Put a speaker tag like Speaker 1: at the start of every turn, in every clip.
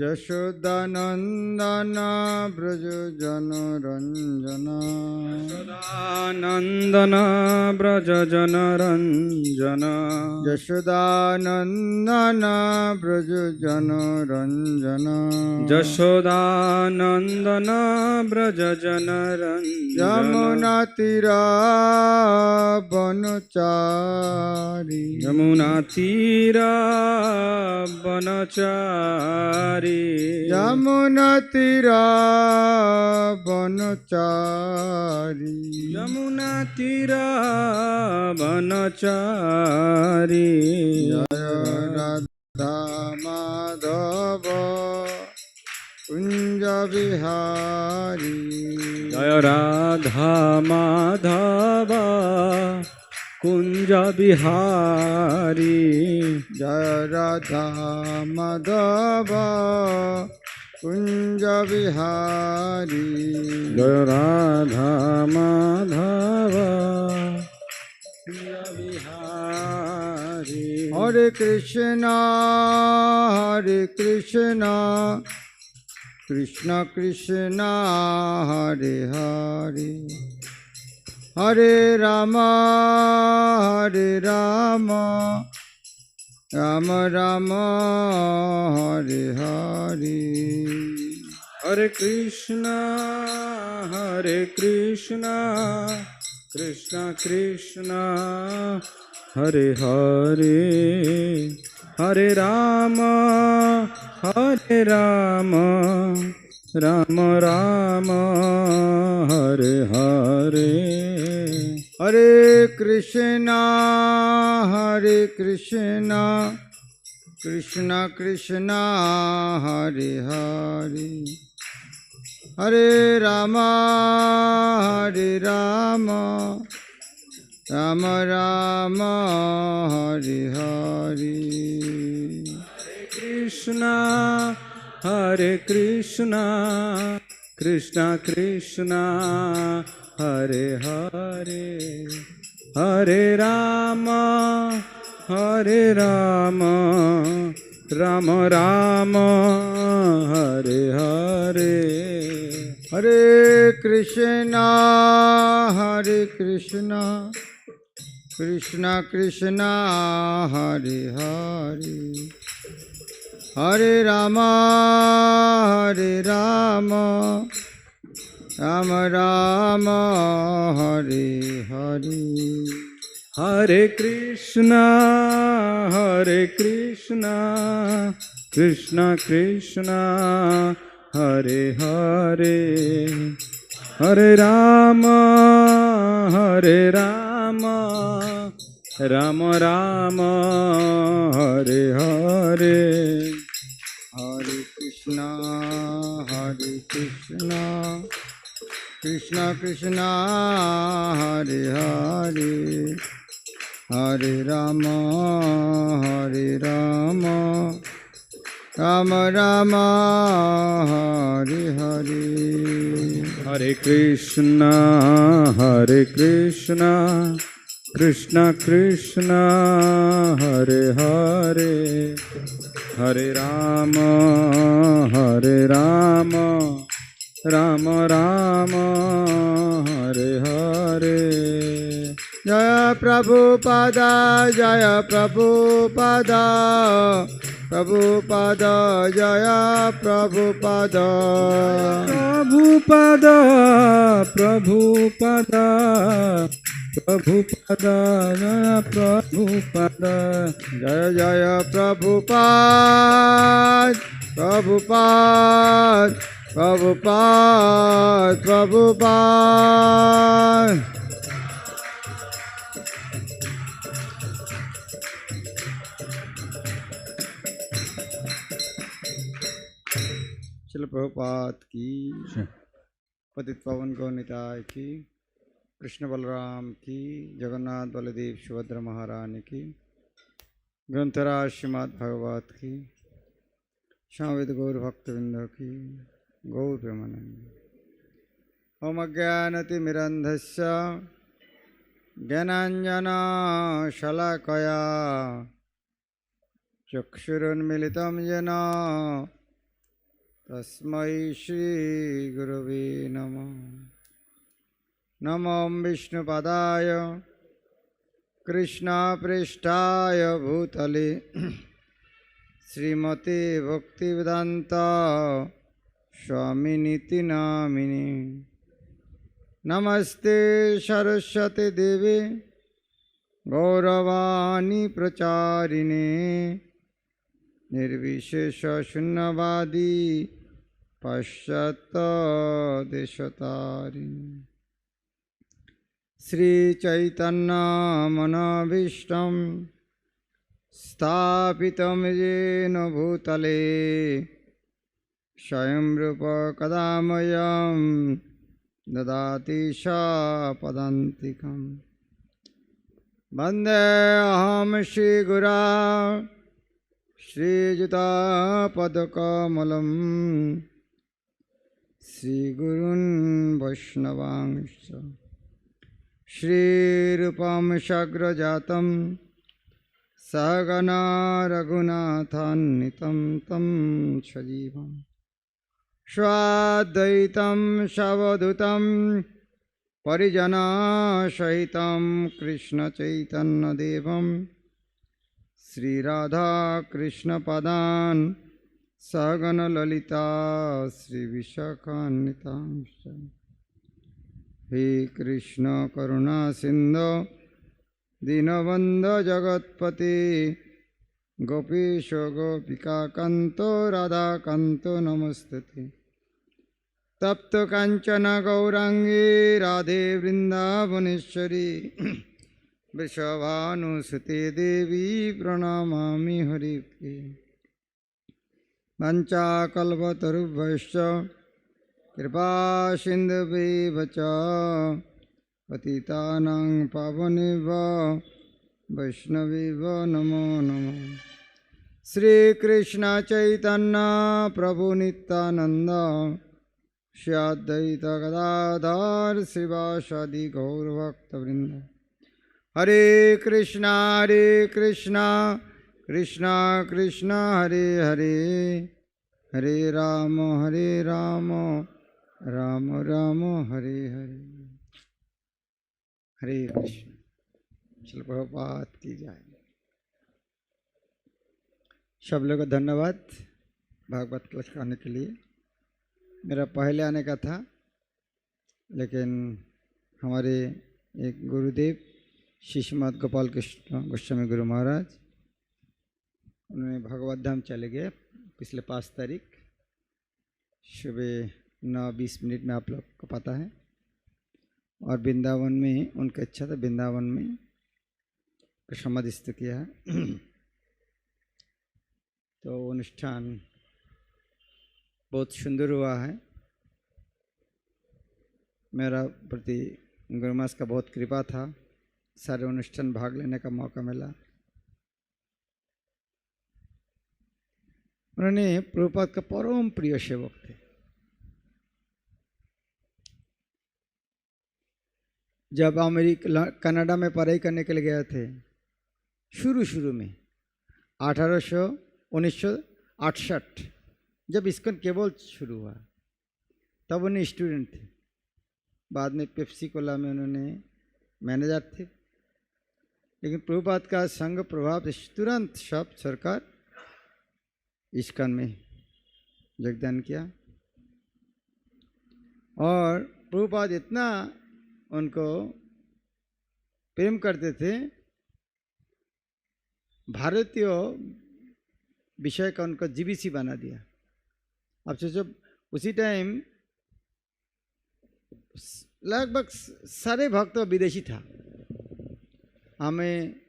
Speaker 1: यशोदानंदन ब्रज जनरंजन
Speaker 2: यशोदानंदन ब्रज जनरंजन
Speaker 1: यशोदानंदन ब्रज जनरंजन
Speaker 2: यशोदानंदन ब्रज जनरंजन
Speaker 1: यमुना तीरा वनचारी
Speaker 2: यमुना तीरा वनचारी
Speaker 1: यमुना तीरा वनचारी
Speaker 2: यमुना तीरा वनचारी
Speaker 1: जय राधा माधव कुंज बिहारी
Speaker 2: जय राधा माधव कुंज बिहारी
Speaker 1: जय राधा माधव कुंज बिहारी
Speaker 2: जय राधा माधव कुंज बिहारी
Speaker 1: हरे कृष्णा कृष्ण कृष्ण हरे हरे हरे राम राम राम हरे हरे
Speaker 2: हरे कृष्णा कृष्ण कृष्ण हरे हरे हरे राम राम राम हरे हरे
Speaker 1: हरे कृष्णा कृष्ण कृष्ण हरे हरे हरे राम राम राम हरे हरे
Speaker 2: हरे कृष्णा कृष्ण कृष्ण हरे हरे हरे राम राम राम हरे हरे
Speaker 1: हरे कृष्णा कृष्ण कृष्ण हरे हरे हरे राम राम राम हरे हरे
Speaker 2: हरे कृष्णा कृष्ण कृष्ण हरे हरे हरे राम राम राम हरे हरे
Speaker 1: हरे कृष्णा कृष्ण कृष्ण हरे हरे हरे राम राम राम हरे हरे
Speaker 2: हरे कृष्णा कृष्ण कृष्ण हरे हरे हरे राम राम राम हरे हरे
Speaker 1: जय प्रभुपादा जय प्रभुपादा जय प्रभुपादा जय जय प्रभुपाद श्रील प्रभुपाद की पतित पावन गौनिताय की कृष्ण बलराम की जगन्नाथ बलदेव सुभद्रा महारानी की ग्रंथराज श्रीमद् भागवत की श्यामवेद गौर भक्तवृंद की गौर प्रेमानंद ओम अज्ञानतिमिरन्धस्य ज्ञानाञ्जनशलाकया चक्षुरुन्मिलितं येन तस्मै श्रीगुरवे नमः। नमो विष्णुपदाय कृष्णपृष्ठाय भूतले श्रीमते भक्तिवेदान्ता स्वामिनीति नामिने। नमस्ते सरस्वती देवे गौरवाणी प्रचारिणे निर्विशेष शून्यवादी पाश्चात्य देशतारिणे। श्री चैतन्य मनोभीष्टं स्थापितं येन भूतले स्वयं रूप कदा मह्यं ददाति पदान्तिकम्। वन्देऽहं श्रीगुरा श्रीयुतापदकमलं श्रीगुरून् वैष्णवांश्च श्रीरूपं साग्रजातं सहगना रघुनाथान्वितं तं सजीवम् स्वाद्वैतं सावधूतं परिजनसहितं कृष्णचैतन्यदेवं श्रीराधाकृष्णपदान् सहगणललिता श्रीविशाखान्वितांश्च। हे कृष्ण करुणा सिन्धो दीनबन्धो जगत्पते गोपीश गोपिकान्तो राधाकान्तो नमस्तुते। तप्त कांचन गौरांगी राधे वृंदावनेश्वरी वृषभानुसुते देवी प्रणमामि हरिप्रिये। वंचाकल्पतरुभ्यश्च कृपा सिन्धुभ्येव च पतितानां पावनेभ्यो वैष्णवेभ्यो नमो नमः। श्री कृष्ण चैतन्य प्रभु नित्यानंद श्री अद्वैत गदाधर शिवासादि गौरभक्तवृंद। हरे कृष्णा कृष्णा कृष्णा हरे हरे, हरे राम राम राम हरे हरे। हरे कृष्ण। श्रील प्रभुपाद की जय। सब लोगों को धन्यवाद भागवत क्लास करने के लिए। मेरा पहले आने का था, लेकिन हमारे एक गुरुदेव शिष्यमत गोपाल कृष्ण गोस्वामी गुरु महाराज, उन्होंने भगवत धाम चले गए पिछले 5 तारीख सुबह 9:20 में, आप लोग को पता है। और वृंदावन में उनका इच्छा था वृंदावन में समाधिस्थ किया है। तो अनुष्ठान बहुत सुंदर हुआ है। मेरा प्रति गुरुमास का बहुत कृपा था, सारे अनुष्ठान भाग लेने का मौका मिला। उन्होंने प्रभुपाद का परम प्रिय सेवक थे। जब अमेरिका कनाडा में पढ़ाई करने के लिए गए थे शुरू में 1968 जब इस्कॉन केवल शुरू हुआ, तब उन्हें स्टूडेंट थे। बाद में पेप्सी कोला में उन्होंने मैनेजर थे। लेकिन प्रभुपाद का संग प्रभाव से तुरंत सब सरकार इस्कॉन में योगदान किया। और प्रभुपाद इतना उनको प्रेम करते थे, भारतीय विषय का उनको जीबीसी बना दिया। अब सोचो, उसी टाइम लगभग सारे भक्त विदेशी था। हमें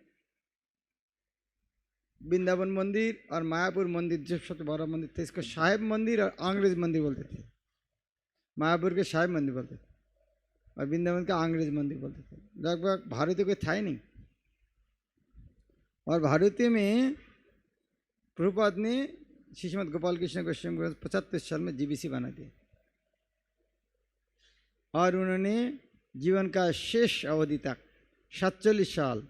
Speaker 1: वृंदावन मंदिर और मायापुर मंदिर जो सबसे बड़ा मंदिर थे, इसको साहेब मंदिर और अंग्रेज मंदिर बोलते थे। मायापुर के साहेब मंदिर बोलते थे और वृंदावन का अंग्रेज मंदिर बोलते थे। लगभग भारतीय कोई था ही नहीं। और भारतीय में प्रभुपाद ने श्रीमद गोपाल कृष्ण गोस्वामी 75 साल में जीबीसी बना दिया। और उन्होंने जीवन का शेष अवधि तक 47 साल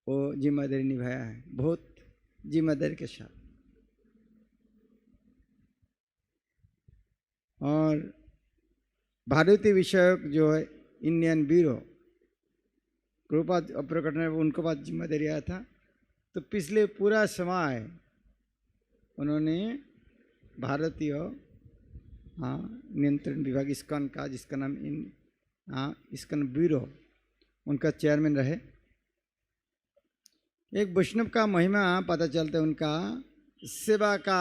Speaker 1: वो जिम्मेदारी निभाया है। बहुत जिम्मेदारी के साथ। और भारतीय विषयक जो है इंडियन ब्यूरो प्रभुपाद प्रकट में उनको पास जिम्मेदारी आया था। तो पिछले पूरा समय उन्होंने भारतीय नियंत्रण विभाग इस्कॉन का, जिसका नाम इस्कॉन ब्यूरो, उनका चेयरमैन रहे। एक वैष्णव का महिमा पता चलता है उनका सेवा का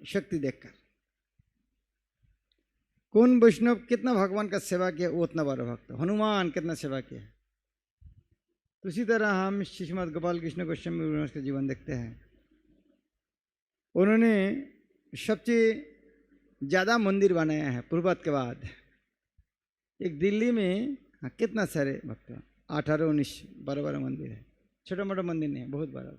Speaker 1: शक्ति देखकर। कौन वैष्णव कितना भगवान का सेवा किया वो उतना बड़ा भक्त। हनुमान कितना सेवा किया। तो इसी तरह हम श्रीमद् गोपाल कृष्ण गोस्वामी महाराज का जीवन देखते हैं। उन्होंने सबसे ज़्यादा मंदिर बनाया है पूर्वत के बाद। एक दिल्ली में कितना सारे भक्त, 18-19 बड़ा मंदिर है, छोटा मोटा मंदिर नहीं है, बहुत बड़ा।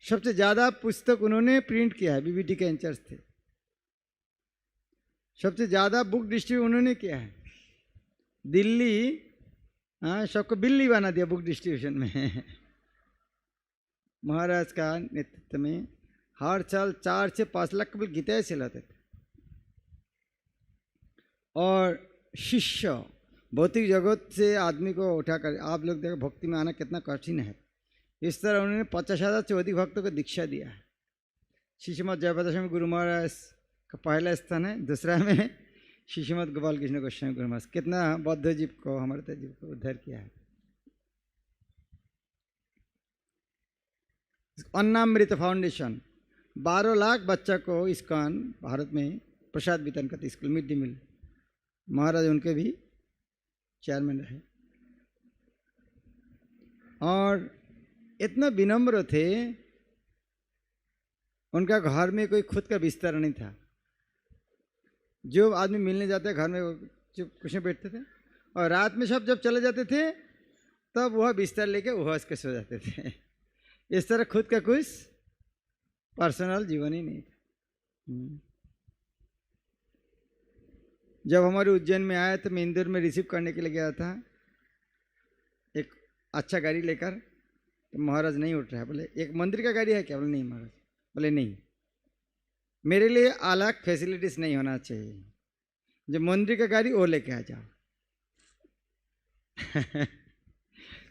Speaker 1: सबसे ज़्यादा पुस्तक उन्होंने प्रिंट किया है, बीबीटी के इंचार्ज थे। सबसे ज़्यादा बुक डिस्ट्रीब्यूट उन्होंने किया है। दिल्ली सबको बिल्ली बना दिया बुक डिस्ट्रीब्यूशन में। महाराज का नेतृत्व में हर साल 4 से 5 लाख केवल गीताएं चलाते थे। और शिष्य भौतिक जगत से आदमी को उठाकर, आप लोग देखो भक्ति में आना कितना कठिन है। इस तरह उन्होंने 50,000 से अधिक भक्तों को दीक्षा दिया है। श्रीमद् जयप्रकाश में गुरु महाराज का पहला स्थान है। दूसरा में श्रीमद् गोपाल कृष्ण गोस्वामी गुरु महाराज, कितना बौद्ध जीव को, हमारे जीव को उद्धार किया है। अन्नामृत फाउंडेशन 12 लाख बच्चा को इस्कॉन भारत में प्रसाद वितरण करते, स्कूल मिड डे मील। महाराज उनके भी चेयरमैन रहे। और इतना विनम्र थे, उनका घर में कोई खुद का बिस्तर नहीं था। जो आदमी मिलने जाते घर में चुप कुछ नहीं बैठते थे, और रात में सब जब चले जाते थे तब वह बिस्तर लेके वह उसके सो जाते थे। इस तरह खुद का कुछ पर्सनल जीवन ही नहीं था। जब हमारे उज्जैन में आया तो मैं इंदौर में रिसीव करने के लिए गया था एक अच्छा गाड़ी लेकर। तो महाराज नहीं उठ रहा है, बोले एक मंदिर का गाड़ी है क्या? बोले नहीं महाराज। बोले नहीं, मेरे लिए अलग फैसिलिटीज नहीं होना चाहिए, जो मंदिर का गाड़ी वो लेके आ जाओ।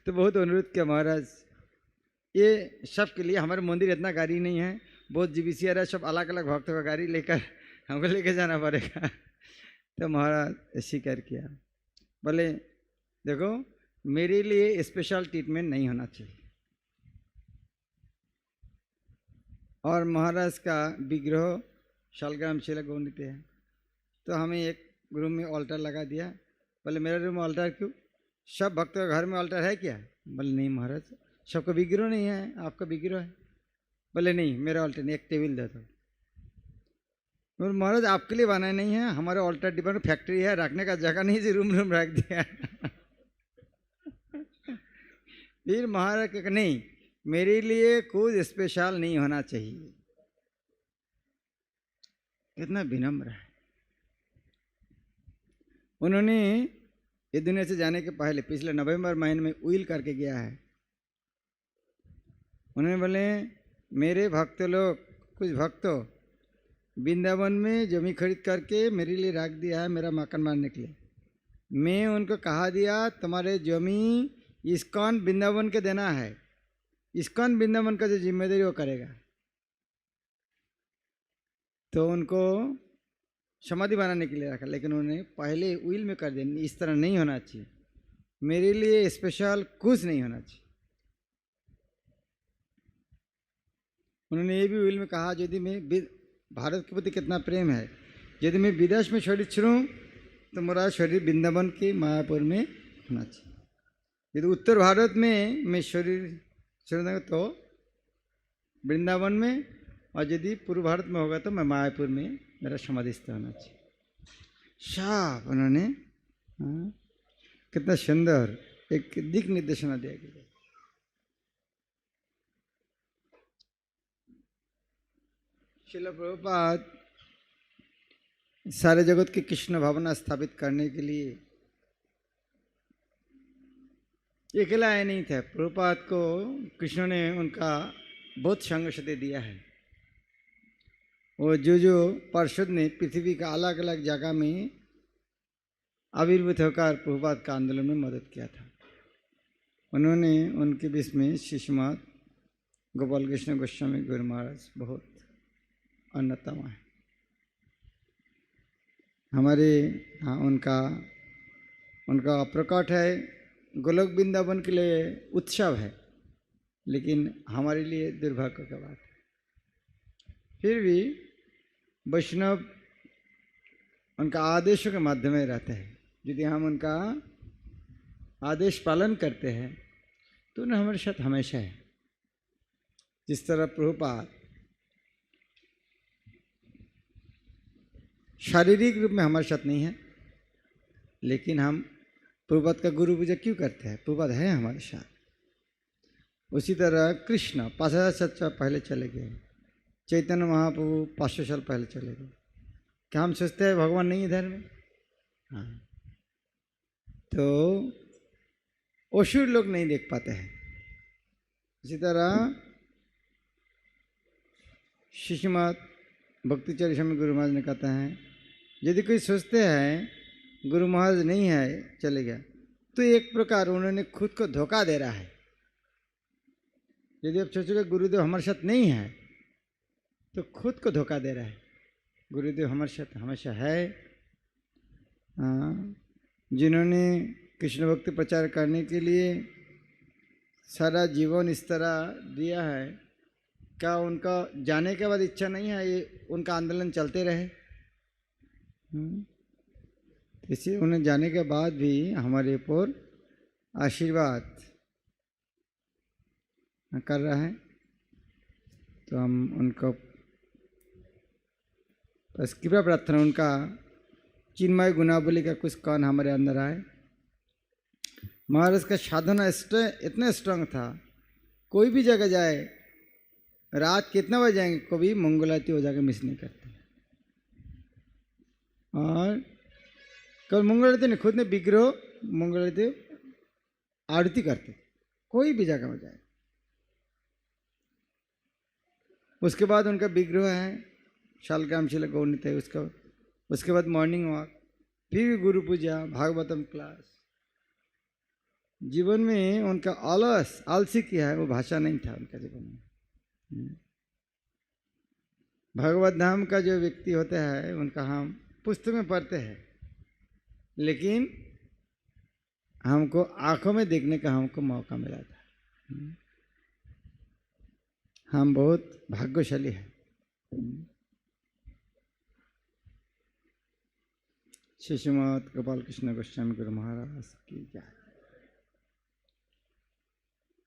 Speaker 1: तो बहुत अनुरोध किया महाराज, ये सब के लिए हमारे मंदिर इतना गाड़ी नहीं है, बहुत जीबीसीआर है, सब अलग अलग भक्तों का गाड़ी लेकर हमको लेके जाना पड़ेगा। तो महाराज स्वीकार किया। बोले देखो मेरे लिए स्पेशल ट्रीटमेंट नहीं होना चाहिए। और महाराज का विग्रह शालग्राम शिला गौंडित है, तो हमें एक रूम में ऑल्टर लगा दिया। बोले मेरे रूम में ऑल्टर क्यों? सब भक्तों के घर में ऑल्टर है क्या? बोले नहीं महाराज, सबका विग्रह नहीं है, आपका विग्रह है। बोले नहीं मेरा ऑल्टर नहीं, एक टेबल दे दो। बोले महाराज आपके लिए बनाया नहीं है, हमारे ऑल्टर डिपार्टमेंट फैक्ट्री है, रखने का जगह नहीं, जी रूम रूम रख दिया। फिर महाराज कहा नहीं, मेरे लिए कुछ स्पेशल नहीं होना चाहिए। कितना विनम्र है। उन्होंने ये दुनिया से जाने के पहले पिछले नवंबर महीने में उइल करके गया है। उन्होंने बोले मेरे भक्त लोग, कुछ भक्तों वृंदावन में जमीन खरीद करके मेरे लिए रख दिया है मेरा मकान मारने के लिए। मैं उनको कहा दिया तुम्हारे जमीन इस्कॉन वृंदावन के देना है, इस्कॉन वृंदावन का जो जिम्मेदारी वो करेगा। तो उनको समाधि बनाने के लिए रखा, लेकिन उन्होंने पहले विल में कर दिया इस तरह नहीं होना चाहिए, मेरे लिए स्पेशल कुछ नहीं होना चाहिए। उन्होंने ये भी विल में कहा यदि मैं भारत के प्रति कितना प्रेम है, यदि मैं विदेश में शरीर छोड़ूं तो मेरा शरीर वृंदावन के मायापुर में होना चाहिए। यदि उत्तर भारत में मैं शरीर छोड़ूंगा तो वृंदावन में, और यदि पूर्व भारत में होगा तो मैं मायापुर में मेरा समाधि स्थल होना चाहिए। साफ उन्होंने कितना सुंदर एक दिक निर्देशना दिया गया। श्रील प्रभुपाद सारे जगत की कृष्ण भावना स्थापित करने के लिए ये अकेला आया नहीं था, प्रभुपाद को कृष्ण ने उनका बहुत संघर्ष दिया है। वो जो पार्षद ने पृथ्वी का अलग अलग जगह में आविर्भूत होकर प्रभुपाद का आंदोलन में मदद किया था, उन्होंने उनके बीच में शिष्यमात गोपाल कृष्ण गोस्वामी गुरु महाराज बहुत अन्यतम है। हमारे हाँ उनका प्रकट है, गोलोक वृंदावन के लिए उत्सव है, लेकिन हमारे लिए दुर्भाग्य की बात है। फिर भी वैष्णव उनका आदेशों के माध्यम में रहते हैं। यदि हम उनका आदेश पालन करते हैं तो उन्हें हमारे साथ हमेशा है। जिस तरह प्रभुपाद शारीरिक रूप में हमारे साथ नहीं है, लेकिन हम प्रभुपाद का गुरु पूजा क्यों करते हैं? प्रभुपाद है हमारे साथ। उसी तरह कृष्ण 5000 साल पहले चले गए, चैतन्य महाप्रभु 500 साल पहले चले गए। क्या हम सोचते हैं भगवान नहीं इधर में? हाँ, तो असुर लोग नहीं देख पाते हैं। इसी तरह शिष्यमात भक्ति चरिश्रम गुरु महाराज ने कहते हैं, यदि कोई सोचते हैं गुरु महाराज नहीं है चले गया, तो एक प्रकार उन्होंने खुद को धोखा दे रहा है। यदि आप सोचोगे गुरुदेव हमारे साथ नहीं है तो खुद को धोखा दे रहा है। गुरुदेव हमारे साथ हमेशा है। जिन्होंने कृष्ण भक्ति प्रचार करने के लिए सारा जीवन इस तरह दिया है, क्या उनका जाने के बाद इच्छा नहीं है ये उनका आंदोलन चलते रहे? इसलिए उन्हें जाने के बाद भी हमारे ऊपर आशीर्वाद कर रहा है, तो हम उनको बस कृपया प्रार्थना उनका चिन्मय गुणावली का कुछ कौन हमारे अंदर आए। महाराज का साधना इतना स्ट्रांग था, कोई भी जगह जाए, रात कितना बजे जाएंगे, कभी मंगलाती हो जाकर मिस नहीं करते। और कल मंगलाती ने खुद ने विग्रह मंगलाती आरती करते, कोई भी जगह में जाए। उसके बाद उनका विग्रह है शालग्राम शिला गौरनीत है, उसके बाद मॉर्निंग वॉक, फिर भी गुरु पूजा, भागवतम क्लास। जीवन में उनका आलसी किया है, वो भाषा नहीं था उनका जीवन में। भगवत धाम का जो व्यक्ति होता है उनका हम पुस्तक में पढ़ते हैं, लेकिन हमको आंखों में देखने का हमको मौका मिला था। हम बहुत भाग्यशाली हैं। शिष्यमात गोपाल कृष्ण गोस्वामी गुरु महाराज की जय।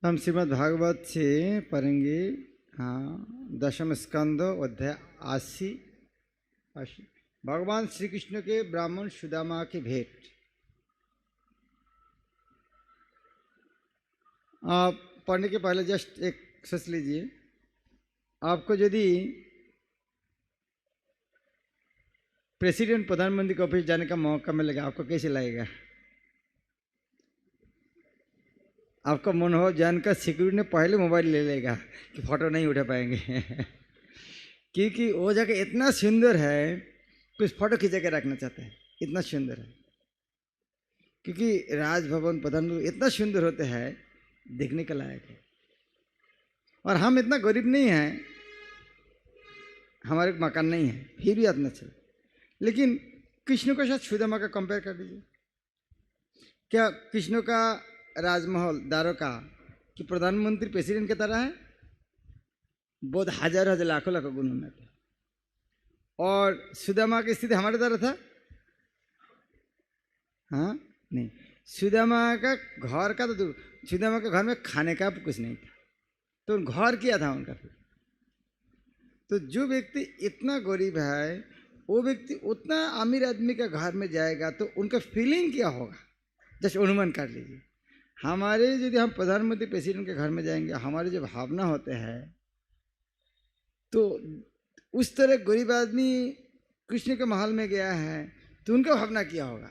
Speaker 1: हम श्रीमद् भागवत से पढ़ेंगे दशम स्कंद अध्याय 80। भगवान श्री कृष्ण के ब्राह्मण सुदामा की भेंट। आप पढ़ने के पहले जस्ट एक सोच लीजिए, आपको यदि प्रेसिडेंट प्रधानमंत्री के ऑफिस जाने का मौका मिलेगा, आपको कैसे लगेगा? आपका मन हो जानकर सिक्योरिटी ने पहले मोबाइल ले लेगा कि फोटो नहीं उठा पाएंगे क्योंकि वो जगह इतना सुंदर है, कुछ फोटो खींच के रखना चाहते हैं, इतना सुंदर है। क्योंकि राजभवन प्रधानमंत्री इतना सुंदर होते हैं, देखने के लायक है। और हम इतना गरीब नहीं हैं, हमारे मकान नहीं है, फिर भी इतना अच्छा। लेकिन कृष्ण के साथ सुदामा का कंपेयर कर दीजिए। क्या कृष्ण का राजमहल द्वारका कि प्रधानमंत्री प्रेसिडेंट की तरह है? बहुत हजार हजार लाखों लाखों गुण में थे। और सुदामा की स्थिति हमारे तरह था? हाँ नहीं, सुदामा का घर का तो सुदामा के घर में खाने का कुछ नहीं था, तो घर किया था उनका। फिर तो जो व्यक्ति इतना गरीब है, वो व्यक्ति उतना अमीर आदमी के घर में जाएगा तो उनका फीलिंग क्या होगा, जस्ट अनुमान कर लीजिए। हमारे यदि हम प्रधानमंत्री प्रेसिडेंट के घर में जाएंगे, हमारे जो भावना होते हैं, तो उस तरह गरीब आदमी कृष्ण के महल में गया है तो उनका भावना क्या होगा,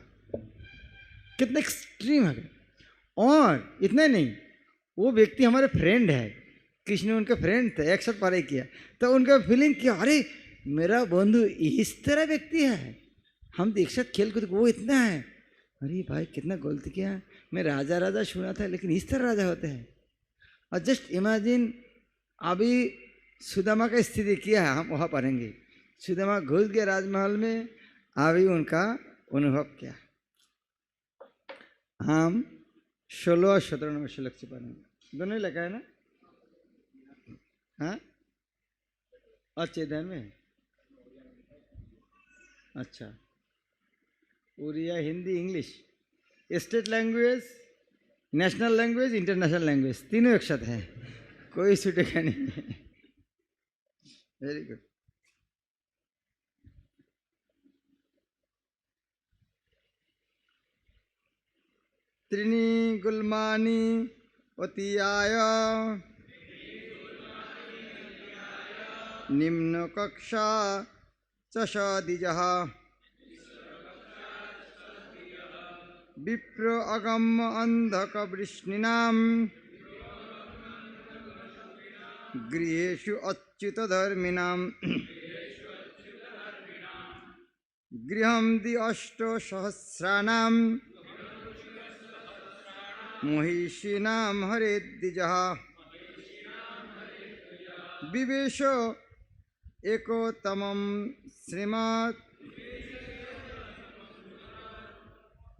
Speaker 1: कितना एक्सट्रीम है। और इतना नहीं, वो व्यक्ति हमारे फ्रेंड है, कृष्ण उनके फ्रेंड थे, एक साथ पढ़ाई किया, तो उनका फीलिंग किया अरे मेरा बंधु इस तरह व्यक्ति है, हम एक साथ खेल कूद, वो इतना है, अरे भाई कितना गलती किया, मैं राजा राजा सुना था लेकिन इस तरह राजा होते हैं। और जस्ट इमेजिन अभी सुदामा का स्थिति किया है, हम वहाँ पढ़ेंगे, सुदामा घुस गए राजमहल में, अभी उनका अनुभव क्या। हम 16 और 17 नंबर श्लोक से पढ़ेंगे, दोनों ही लिखा है ना, हाँ अच्छे ध्यान में, अच्छा Odia, Hindi, English, state language, national language, international language, तीनों एक साथ हैं, कोई छूटेगा नहीं। Very good. त्रीणि गुल्मानि अतियाय निम्न कक्षा चषदिजः विप्र अगम अंधकवृष्णिनां गृहेषु अच्युतधर्मिणां गृहं दि अष्टसहस्राणां महिषीणां हरेद्विजः विवेश एकोत्तमं श्रीमद्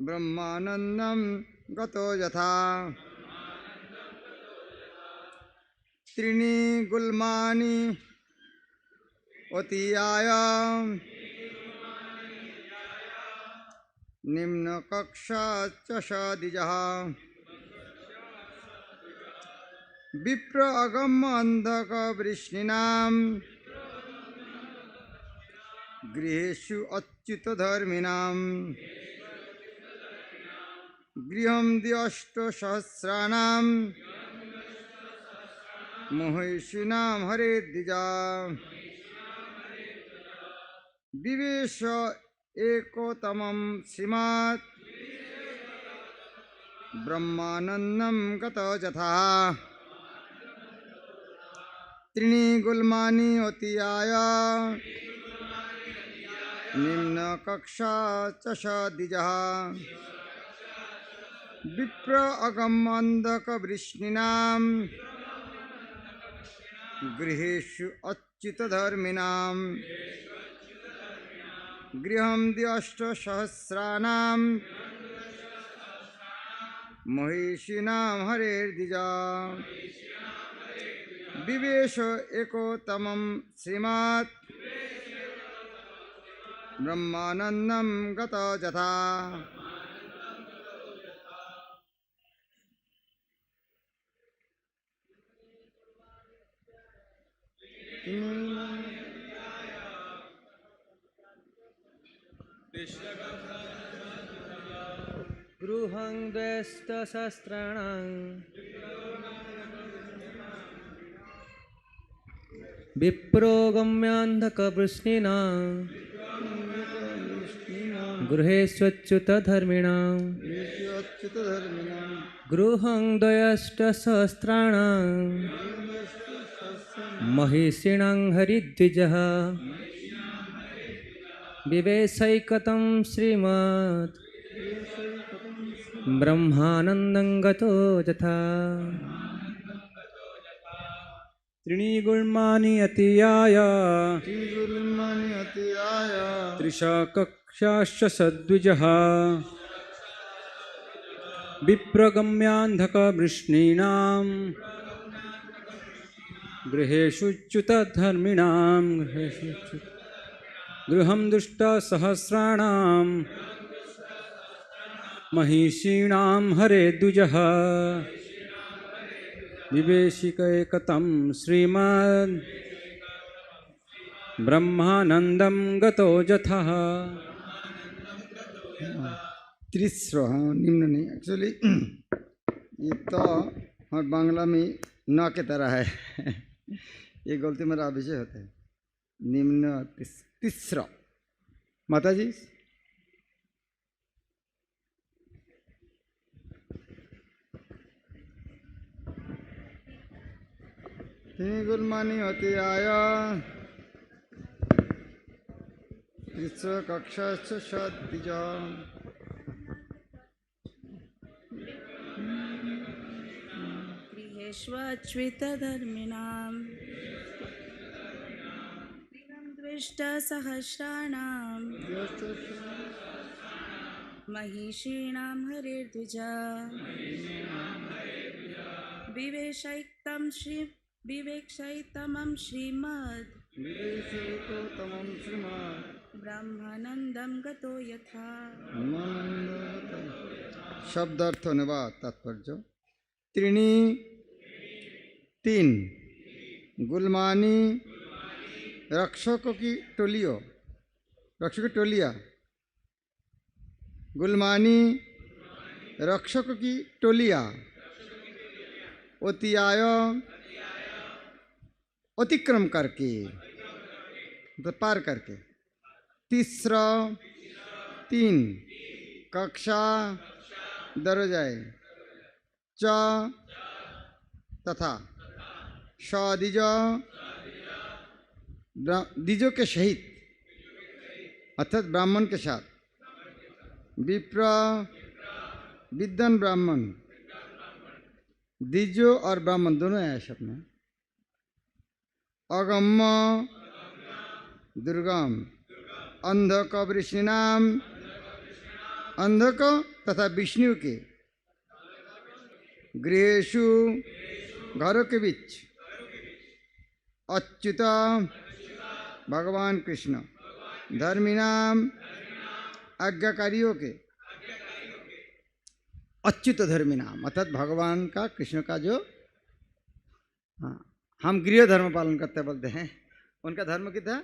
Speaker 1: ब्रह्मानंदं गतो यथा त्रीणि गुल्मानि अतियाय निम्न कक्षा चषदिजः विप्र अगम अंधकवृष्णिनां गृहेषु अच्युतधर्मिणां गृहं दि अष्टसहस्राणां महिषीणां हरेद्विजा विवेश एकोत्तमं श्रीमद् ब्रह्मानंदं गतो यथा त्रीणि गुल्मानि अतियाय निम्न कक्षा चषदिजः विप्र अगम अंधकवृष्णिनां गृहेषु अच्युतधर्मिणां गृहं दि अष्टसहस्राणां महिषीणां हरेर्द्विजा विवेश एकोत्तमं श्रीमद् ब्रह्मानंदं गतो यथा
Speaker 3: गृहं द्वैष्टसहस्राणां विप्रो गम्यान्धकवृष्णिनां गृहेष्वच्युतधर्मिणां गृहं द्वैष्टसहस्राणां महिषीणां हरिद्विजः विवेशैकतं श्रीमद् ब्रह्मानंदं गतो यथा
Speaker 2: त्रीणि गुल्मानि अतियाय त्रिशा कक्षाश्च सद्विजः विप्रगम्यान्धकवृष्णीनां गृहेषुच्युतधर्मिणां गृहं दुष्टसहस्राणां महिषीणां हरेद्विजः विवेशिकैकतं श्रीमद् ब्रह्मानंदं गतो यथा
Speaker 1: त्रिस्र, हाँ निम्न नहीं, एक्चुअली ये तो और बांग्ला में न के तरह है। ये गलती मेरा अभिषेक होता है, निम्न तिस्र। माता जी गुलमानी होती आया तीसरा कक्षा से शादी
Speaker 4: गृहेष्वच्युतधर्मिणां द्विष्टसहस्राणां महिषीणां हरेर्द्विजा विवेक्षैतमं श्रीमद्
Speaker 1: विवेशोत्तमं श्रीमद्
Speaker 4: ब्रह्मानन्दं गतो यथा।
Speaker 1: शब्दार्थ अनुवाद तात्पर्य त्रीणी तीन गुलमानी रक्षकों की टोलियों रक्षकों की टोलियाँ गुलमानी रक्षकों की टोलियाँ अतिआय अतिक्रम करके मतलब पार करके तीसरा तीन कक्षा दरजाए च तथा शादिजो दिजो के सहित अर्थात ब्राह्मण के साथ विप्र विद्वान ब्राह्मण दिजो और ब्राह्मण दोनों है शब्द में अगम्य दुर्गम अंधक वृष्णिनाम अंधक तथा विष्णु के गृहेषु घरों के बीच अच्युत भगवान कृष्ण धर्मिनाम आज्ञाकारियों के अच्युत धर्मिनाम अर्थात भगवान का कृष्ण का जो हाँ हम गृह धर्म पालन करते बोलते हैं उनका धर्म कितना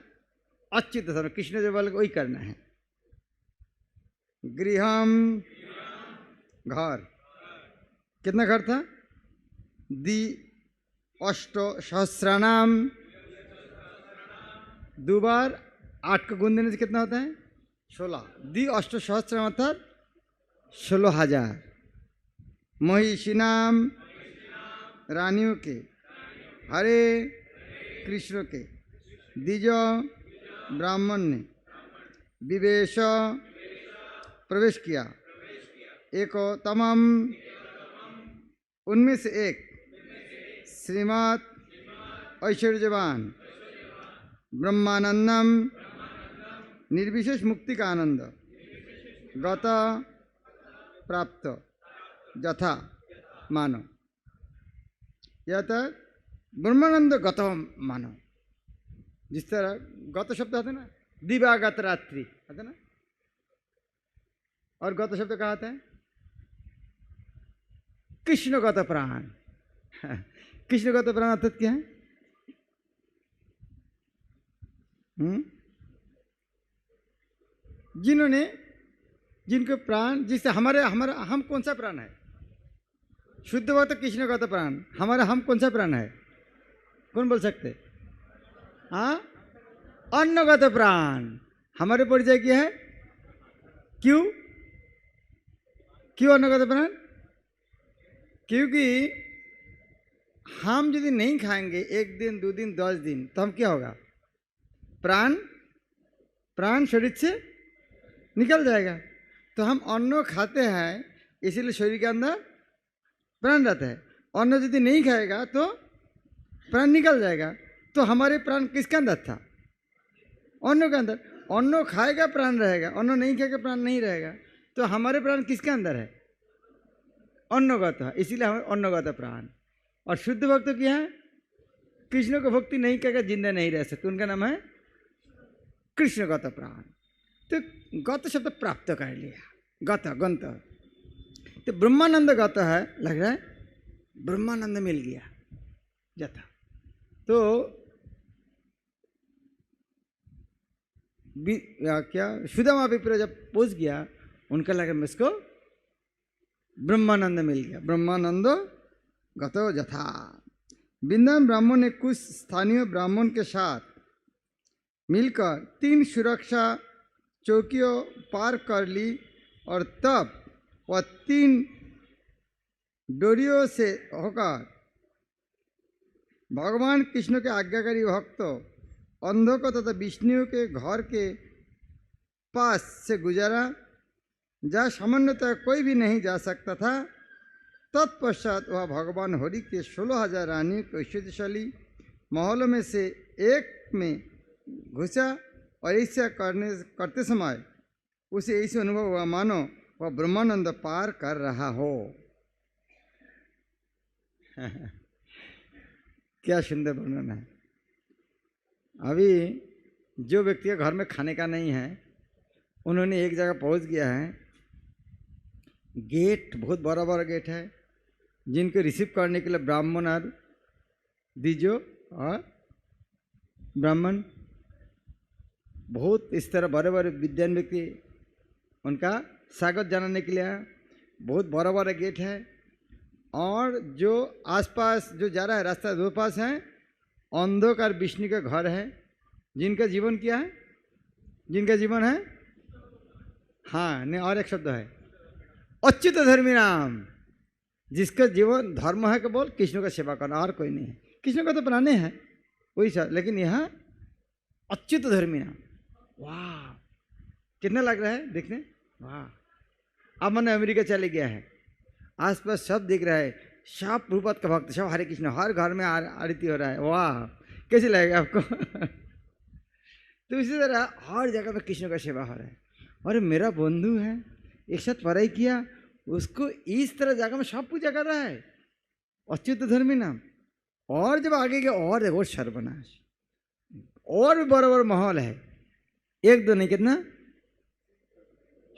Speaker 1: अच्युत धर्म कृष्ण जो बोले वही करना है। गृहम घर कितना घर था दि अष्ट सहस्राणाम दो बार 8 को गुण देने से कितना होता है 16 दि अष्ट सहस्राम अर्थात 16,000 महिषीनाम रानियों के हरे कृष्ण के द्विजो ब्राह्मण ने विवेश प्रवेश किया एको तमम उनमें से एक श्रीमद् ऐश्वर्यवान ब्रह्मानंदम निर्विशेष मुक्ति का आनंद गत प्राप्त यथा मानो यह तो ब्रह्मानंद गत मानो जिस तरह गत शब्द आते ना दिवागत रात्रि आते ना और गत शब्द कहा आता है कृष्णगत प्राण कृष्णगत प्राण अर्थात क्या है जिन्होंने जिनके प्राण जिससे हमारे हमारा हम कौन सा प्राण है शुद्ध बात कृष्णगत प्राण हमारा हम कौन सा प्राण है कौन बोल सकते हाँ अन्नगत प्राण हमारे परिचय क्या है क्यों क्यों अन्नगत प्राण क्योंकि हम यदि नहीं खाएंगे 1 दिन 2 दिन 10 दिन तो हम क्या होगा प्राण प्राण शरीर से निकल जाएगा तो हम अन्न खाते हैं इसीलिए शरीर के अंदर प्राण रहता है अन्न यदि नहीं खाएगा तो प्राण निकल जाएगा तो हमारे प्राण किसके अंदर था अन्न के अंदर अन्न खाएगा प्राण रहेगा अन्न नहीं खाएगा प्राण नहीं रहेगा तो हमारे प्राण किसके अंदर है अन्नगत इसीलिए हमारे अन्नगत प्राण और शुद्ध भक्त क्या है कृष्ण को भक्ति नहीं करके जिंदा नहीं रह सकते उनका नाम है कृष्णगत प्राण तो गत शब्द प्राप्त कर लिया गत गंत तो ब्रह्मानंद गत है लग रहा है ब्रह्मानंद मिल गया जता तो क्या सुदामा विप्र जब पहुंच गया उनका लगा इसको ब्रह्मानंद मिल गया ब्रह्मानंद गतो जथा वृंदावन ब्राह्मण ने कुछ स्थानीय ब्राह्मण के साथ मिलकर 3 सुरक्षा चौकियों पार कर ली और तब वह 3 डोरियों से होकर भगवान कृष्ण के आज्ञाकारी भक्त अंधों को तथा विष्णु के घर के पास से गुजारा, जहाँ सामान्यतः कोई भी नहीं जा सकता था। तत्पश्चात वह भगवान हरि के 16,000 रानियों के ऐश्वर्यशाली महलों में से एक में घुसा और ऐसा करते समय उसे ऐसे अनुभव हुआ मानो वह ब्रह्मानंद पार कर रहा हो। क्या सुंदर वर्णन है। अभी जो व्यक्ति के घर में खाने का नहीं है, उन्होंने एक जगह पहुंच गया है, गेट बहुत बड़ा बड़ा गेट है, जिनको रिसीव करने के लिए ब्राह्मण और दीजो और ब्राह्मण बहुत इस तरह बड़े बड़े विद्वान व्यक्ति उनका स्वागत जनाने के लिए बहुत बड़ा बड़ा गेट है। और जो आसपास जो जा रहा है रास्ता दो पास है, अंधकार विष्णु का घर है, जिनका जीवन क्या है, जिनका जीवन है, हाँ नहीं और एक शब्द है अच्युत धर्मी नाम, जिसका जीवन धर्म है कि बोल कृष्ण का सेवा करना, और कोई नहीं है। कृष्ण का तो प्राणी है वही सब, लेकिन यहाँ अच्युत धर्मी नाम। वाह कितना लग रहा है देखने, वाह। अब मैंने अमेरिका चले गया है, आसपास सब दिख रहा है, सब प्रभुपाद का भक्त, सब हरे कृष्ण, हर घर में आरती हो रहा है। वाह कैसे लगेगा आपको? तो इसी तरह हर जगह पे कृष्ण का सेवा हो रहा है। और मेरा बंधु है, एक साथ पढ़ाई किया, उसको इस तरह जगह में सब पूजा कर रहा है, अच्युत धर्मी नाम। और जब आगे गया और देखो सर्वनाश, और भी बड़ा बड़ा माहौल है, एक दो नहीं कितना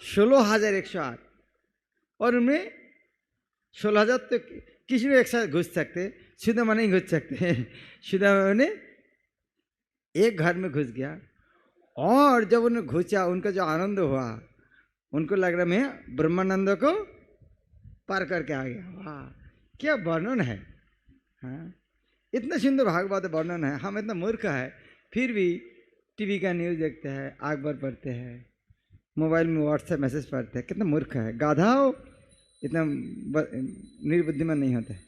Speaker 1: 16,108, और उनमें 16,000 तो किसी भी एक साथ घुस सकते, सुदामा नहीं घुस सकते। सुदामा ने एक घर में घुस गया, और जब उन्हें घुसा उनका जो आनंद हुआ, उनको लग रहा मैं ब्रह्मानंद को पार करके आ गया। वाह क्या वर्णन है। हाँ इतना सुंदर भागवत वर्णन है। हम इतना मूर्ख है फिर भी टीवी का न्यूज़ देखते हैं, अखबार पढ़ते हैं, मोबाइल में व्हाट्सएप मैसेज पढ़ते हैं। कितना मूर्ख है, गाधा हो, इतना निर्बुद्धिमान नहीं होता है।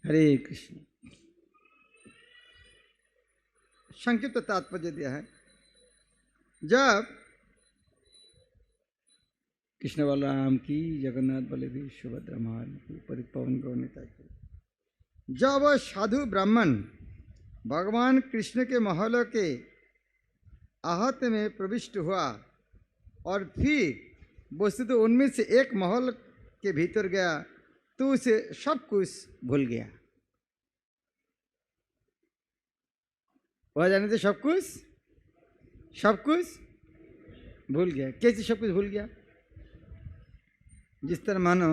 Speaker 1: हरे कृष्ण। संक्षिप्त तात्पर्य दिया है, जब कृष्ण बलराम की, जगन्नाथ बलदेव सुभद्रा महारानी की, परिपवन गौरता की, जब वह साधु ब्राह्मण भगवान कृष्ण के महलों के आहत में प्रविष्ट हुआ और फिर वस्तु तो उनमें से एक महल के भीतर गया, तो उसे सब कुछ भूल गया। वह जाने थे सब कुछ भूल गया। कैसे सब कुछ भूल गया? जिस तरह मानो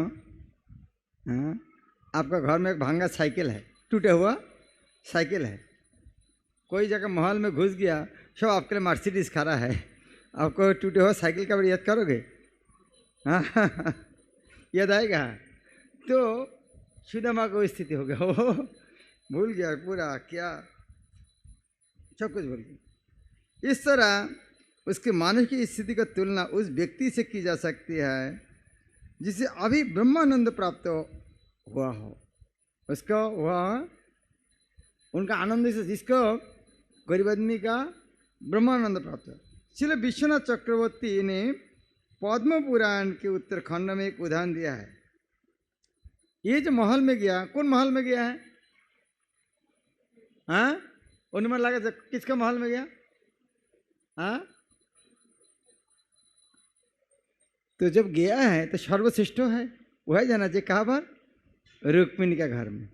Speaker 1: आपका घर में एक भांगा साइकिल है, टूटा हुआ साइकिल है, कोई जगह महल में घुस गया, सब आपके लिए मर्सिडीज खड़ा है, आपको टूटे हुआ साइकिल का याद करोगे? हाँ याद आएगा? तो सुदामा को स्थिति हो गया, वो भूल गया पूरा, क्या सब कुछ भूल गया। इस तरह उसके मानव की स्थिति का तुलना उस व्यक्ति से की जा सकती है जिसे अभी ब्रह्मानंद प्राप्त हुआ हो, उसको वह उनका आनंद से, जिसको गरीब आदमी का ब्रह्मानंद प्राप्त हो। इसलिए विश्वनाथ चक्रवर्ती ने पद्म पुराण के उत्तरखंड में एक उदाहरण दिया है। ये जो महल में गया, कौन महल में गया है? हाँ उनमें लगा किसका महल में गया? हाँ तो जब गया है तो सर्वश्रेष्ठ है, वह जाना चाहिए। कहाँ पर? रुक्मिणी का घर में।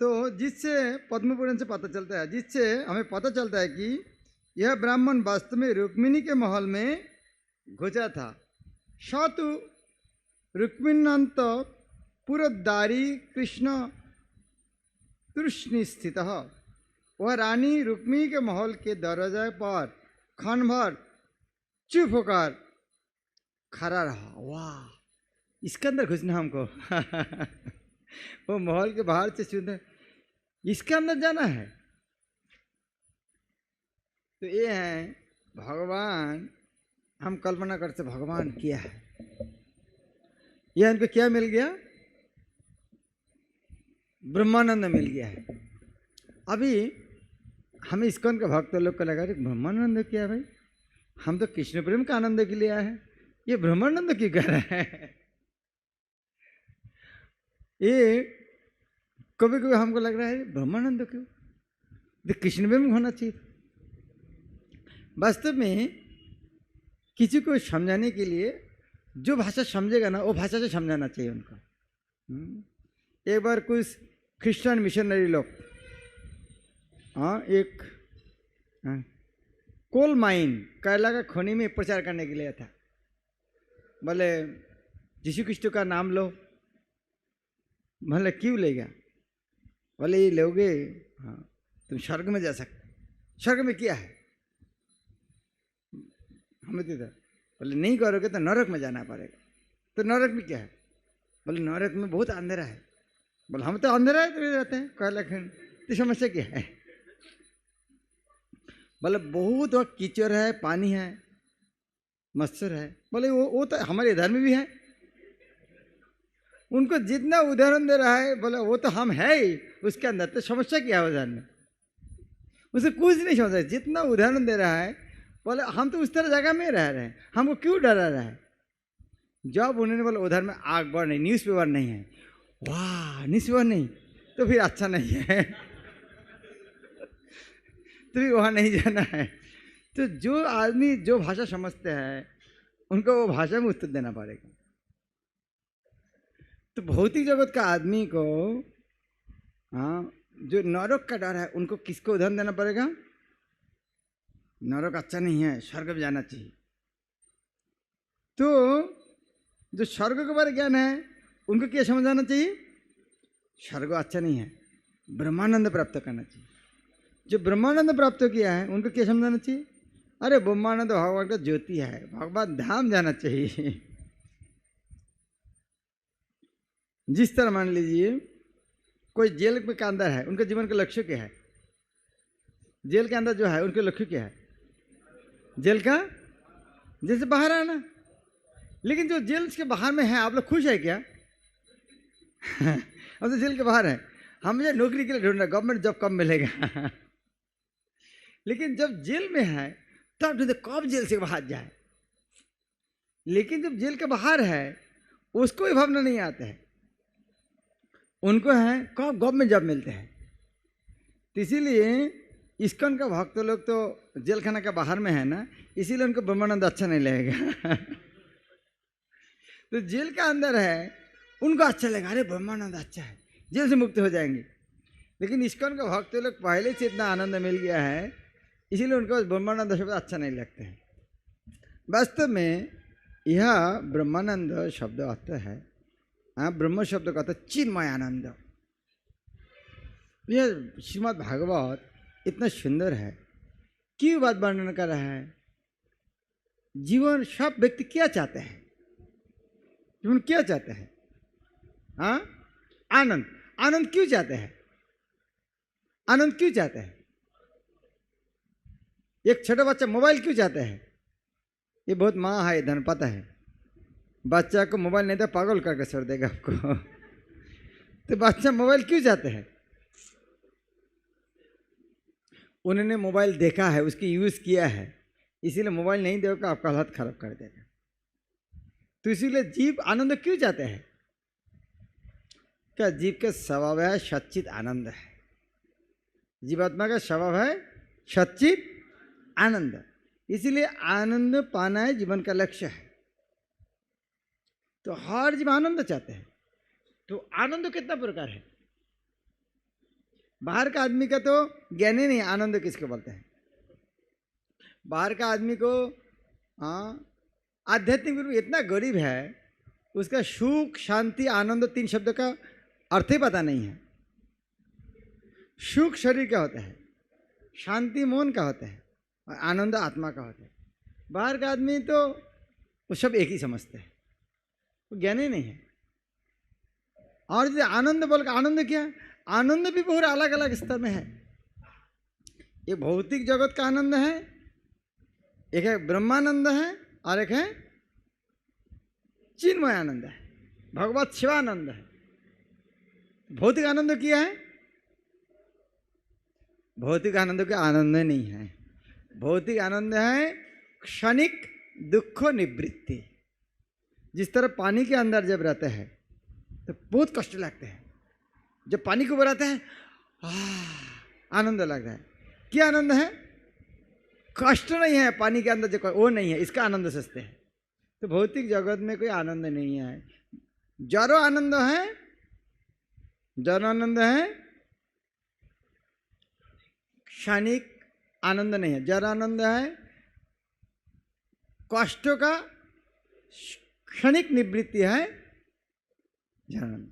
Speaker 1: तो जिससे पद्म पुराण से पता चलता है, जिससे हमें पता चलता है कि यह ब्राह्मण वास्तव में रुक्मिणी के महल में घुसा था। सतु रुक्मिण्यंत पुरद्दारी कृष्ण तृष्णि स्थित, वह रानी रुक्मिणी के महल के दरवाजे पर क्षण भर चुप होकर खड़ा रहा। वाह इसके अंदर घुसना हमको। वो महल के बाहर से सुंदर, इसके अंदर जाना है। तो ये है भगवान। हम कल्पना करते भगवान क्या है, यह इनको क्या मिल गया? ब्रह्मानंद मिल गया है। अभी हमें इस्कॉन के भक्त लोग को लगा अरे ब्रह्मानंद क्या है भाई, हम तो कृष्ण प्रेम का आनंद के लिए आए हैं, ये ब्रह्मानंद क्यों कर रहा है। ये कभी कभी हमको लग रहा है ब्रह्मानंद क्यों, तो कृष्ण प्रेम होना चाहिए। वास्तव में किसी को समझाने के लिए जो भाषा समझेगा ना वो भाषा से समझाना चाहिए उनको। एक बार कुछ क्रिश्चियन मिशनरी लोग एक कोल माइन केरला का खनि में प्रचार करने के लिए था। बोले यीशु क्रिस्ट का नाम लो। बोले क्यों लेगा, बोले ये लोगे हाँ तुम स्वर्ग में जा सकते। स्वर्ग में क्या है, हमें तो बोले नहीं करोगे तो नरक में जाना पड़ेगा। तो नरक में क्या है, बोले नरक में बहुत अंधेरा है। बोले हम तो अंधेरा है तो रहते हैं केरला खंड, तो समस्या क्या है। बोले बहुत वहाँ कीचड़ है, पानी है, मच्छर है। बोले वो तो हमारे इधर में भी है। उनको जितना उदाहरण दे रहा है बोले वो तो हम है ही उसके अंदर, तो समस्या क्या है उदाहरण में, उसे कुछ नहीं समझ। जितना उदाहरण दे रहा है बोले हम तो उस तरह जगह में रह रहे हैं, हमको क्यों डरा रहा है। जब उन्होंने बोला उधर में आग बढ़ नहीं, न्यूज़पेपर नहीं है, वाह न्यूज़पेपर नहीं तो फिर अच्छा नहीं है तो भी वहाँ नहीं जाना है। तो जो आदमी जो भाषा समझते हैं उनको वो भाषा में उत्तर देना पड़ेगा। तो भौतिक जगत का आदमी को जो नरक का डर है उनको किसको उदाहरण देना पड़ेगा, नरक अच्छा नहीं है, स्वर्ग में जाना चाहिए। तो जो स्वर्ग के बारे ज्ञान है उनको क्या समझाना चाहिए, स्वर्ग अच्छा नहीं है, ब्रह्मानंद प्राप्त करना चाहिए। जो ब्रह्मानंद प्राप्त किया है उनको क्या समझाना चाहिए, अरे ब्रह्मानंद भगवान का ज्योति है, भगवान धाम जाना चाहिए। जिस तरह मान लीजिए कोई जेल में के अंदर है, उनके जीवन का लक्ष्य क्या है, जेल के अंदर जो है उनके लक्ष्य क्या है, जेल का जैसे बाहर आना। लेकिन जो जेल के बाहर में है आप लोग खुश है क्या हम तो जेल के बाहर है, हम मुझे नौकरी के लिए ढूंढ रहे, गवर्नमेंट जॉब कब मिलेगा लेकिन जब जेल में है तब ढूंढते कब जेल से बाहर जाए। लेकिन जब जेल के बाहर है उसको भी भावना नहीं आता है, उनको है कब गवर्नमेंट जॉब मिलते हैं। तो इसीलिए इस्कॉन का भक्त लोग तो जेल खाना के बाहर में है ना, इसीलिए उनको ब्रह्मानंद अच्छा नहीं लगेगा तो जेल के अंदर है उनको अच्छा लगेगा, अरे ब्रह्मानंद अच्छा है, जेल से मुक्त हो जाएंगे। लेकिन इस्कॉन का भक्त लोग पहले से इतना आनंद मिल गया है इसीलिए उनको ब्रह्मानंद शब्द अच्छा नहीं लगते हैं। वास्तव में यह ब्रह्मानंद शब्द आता है, ब्रह्म शब्द का अर्थ चिन्मय आनंद। यह श्रीमद् भागवत इतना सुंदर है, क्यों बात वर्णन कर रहा है। जीवन सब व्यक्ति क्या चाहते हैं, जीवन क्या चाहते हैं, आनंद। आनंद क्यों चाहते हैं, आनंद क्यों चाहते हैं। एक छोटा बच्चा मोबाइल क्यों चाहते हैं, ये बहुत माँ है धनपत है, बच्चा को मोबाइल नहीं तो पागल करके छोड़ देगा आपको तो बच्चा मोबाइल क्यों चाहते हैं, उन्होंने मोबाइल देखा है, उसकी यूज़ किया है, इसीलिए मोबाइल नहीं देगा आपका हालत खराब कर देगा। तो इसीलिए जीव आनंद क्यों चाहते हैं, क्या जीव का स्वभाव है सच्चित आनंद है, जीवात्मा का स्वभाव है सच्चित आनंद, इसीलिए आनंद पाना है जीवन का लक्ष्य है। तो हर जीव आनंद चाहते हैं। तो आनंद कितना प्रकार है, बाहर का आदमी का तो ज्ञान ही नहीं आनंद किसको बोलते हैं। बाहर का आदमी को आध्यात्मिक रूप इतना गरीब है, उसका सुख शांति आनंद तीन शब्द का अर्थ ही पता नहीं है। सुख शरीर का होता है, शांति मन का होता है और आनंद आत्मा का होता है। बाहर का आदमी तो वो सब एक ही समझते हैं, वो ज्ञान ही नहीं है। और जो आनंद बोल, आनंद क्या, आनंद भी बहुत अलग अलग स्तर में है। एक भौतिक जगत का आनंद है, एक है ब्रह्मानंद है और एक है चिन्मय आनंद है, भगवत शिवानंद है। भौतिक आनंद किया है? भौतिक आनंद का आनंद नहीं है। भौतिक आनंद है क्षणिक दुख निवृत्ति। जिस तरह पानी के अंदर जब रहते हैं तो बहुत कष्ट लगते हैं, जब पानी को बनाते हैं आनंद लग रहा है। क्या आनंद है? कष्ट नहीं है पानी के अंदर, जो वो नहीं है, इसका आनंद सोचते हैं। तो भौतिक जगत में कोई आनंद नहीं है। जड़ आनंद है, जड़ आनंद है, क्षणिक आनंद नहीं है। जड़ आनंद है कष्टों का क्षणिक निवृत्ति है जड़ आनंद।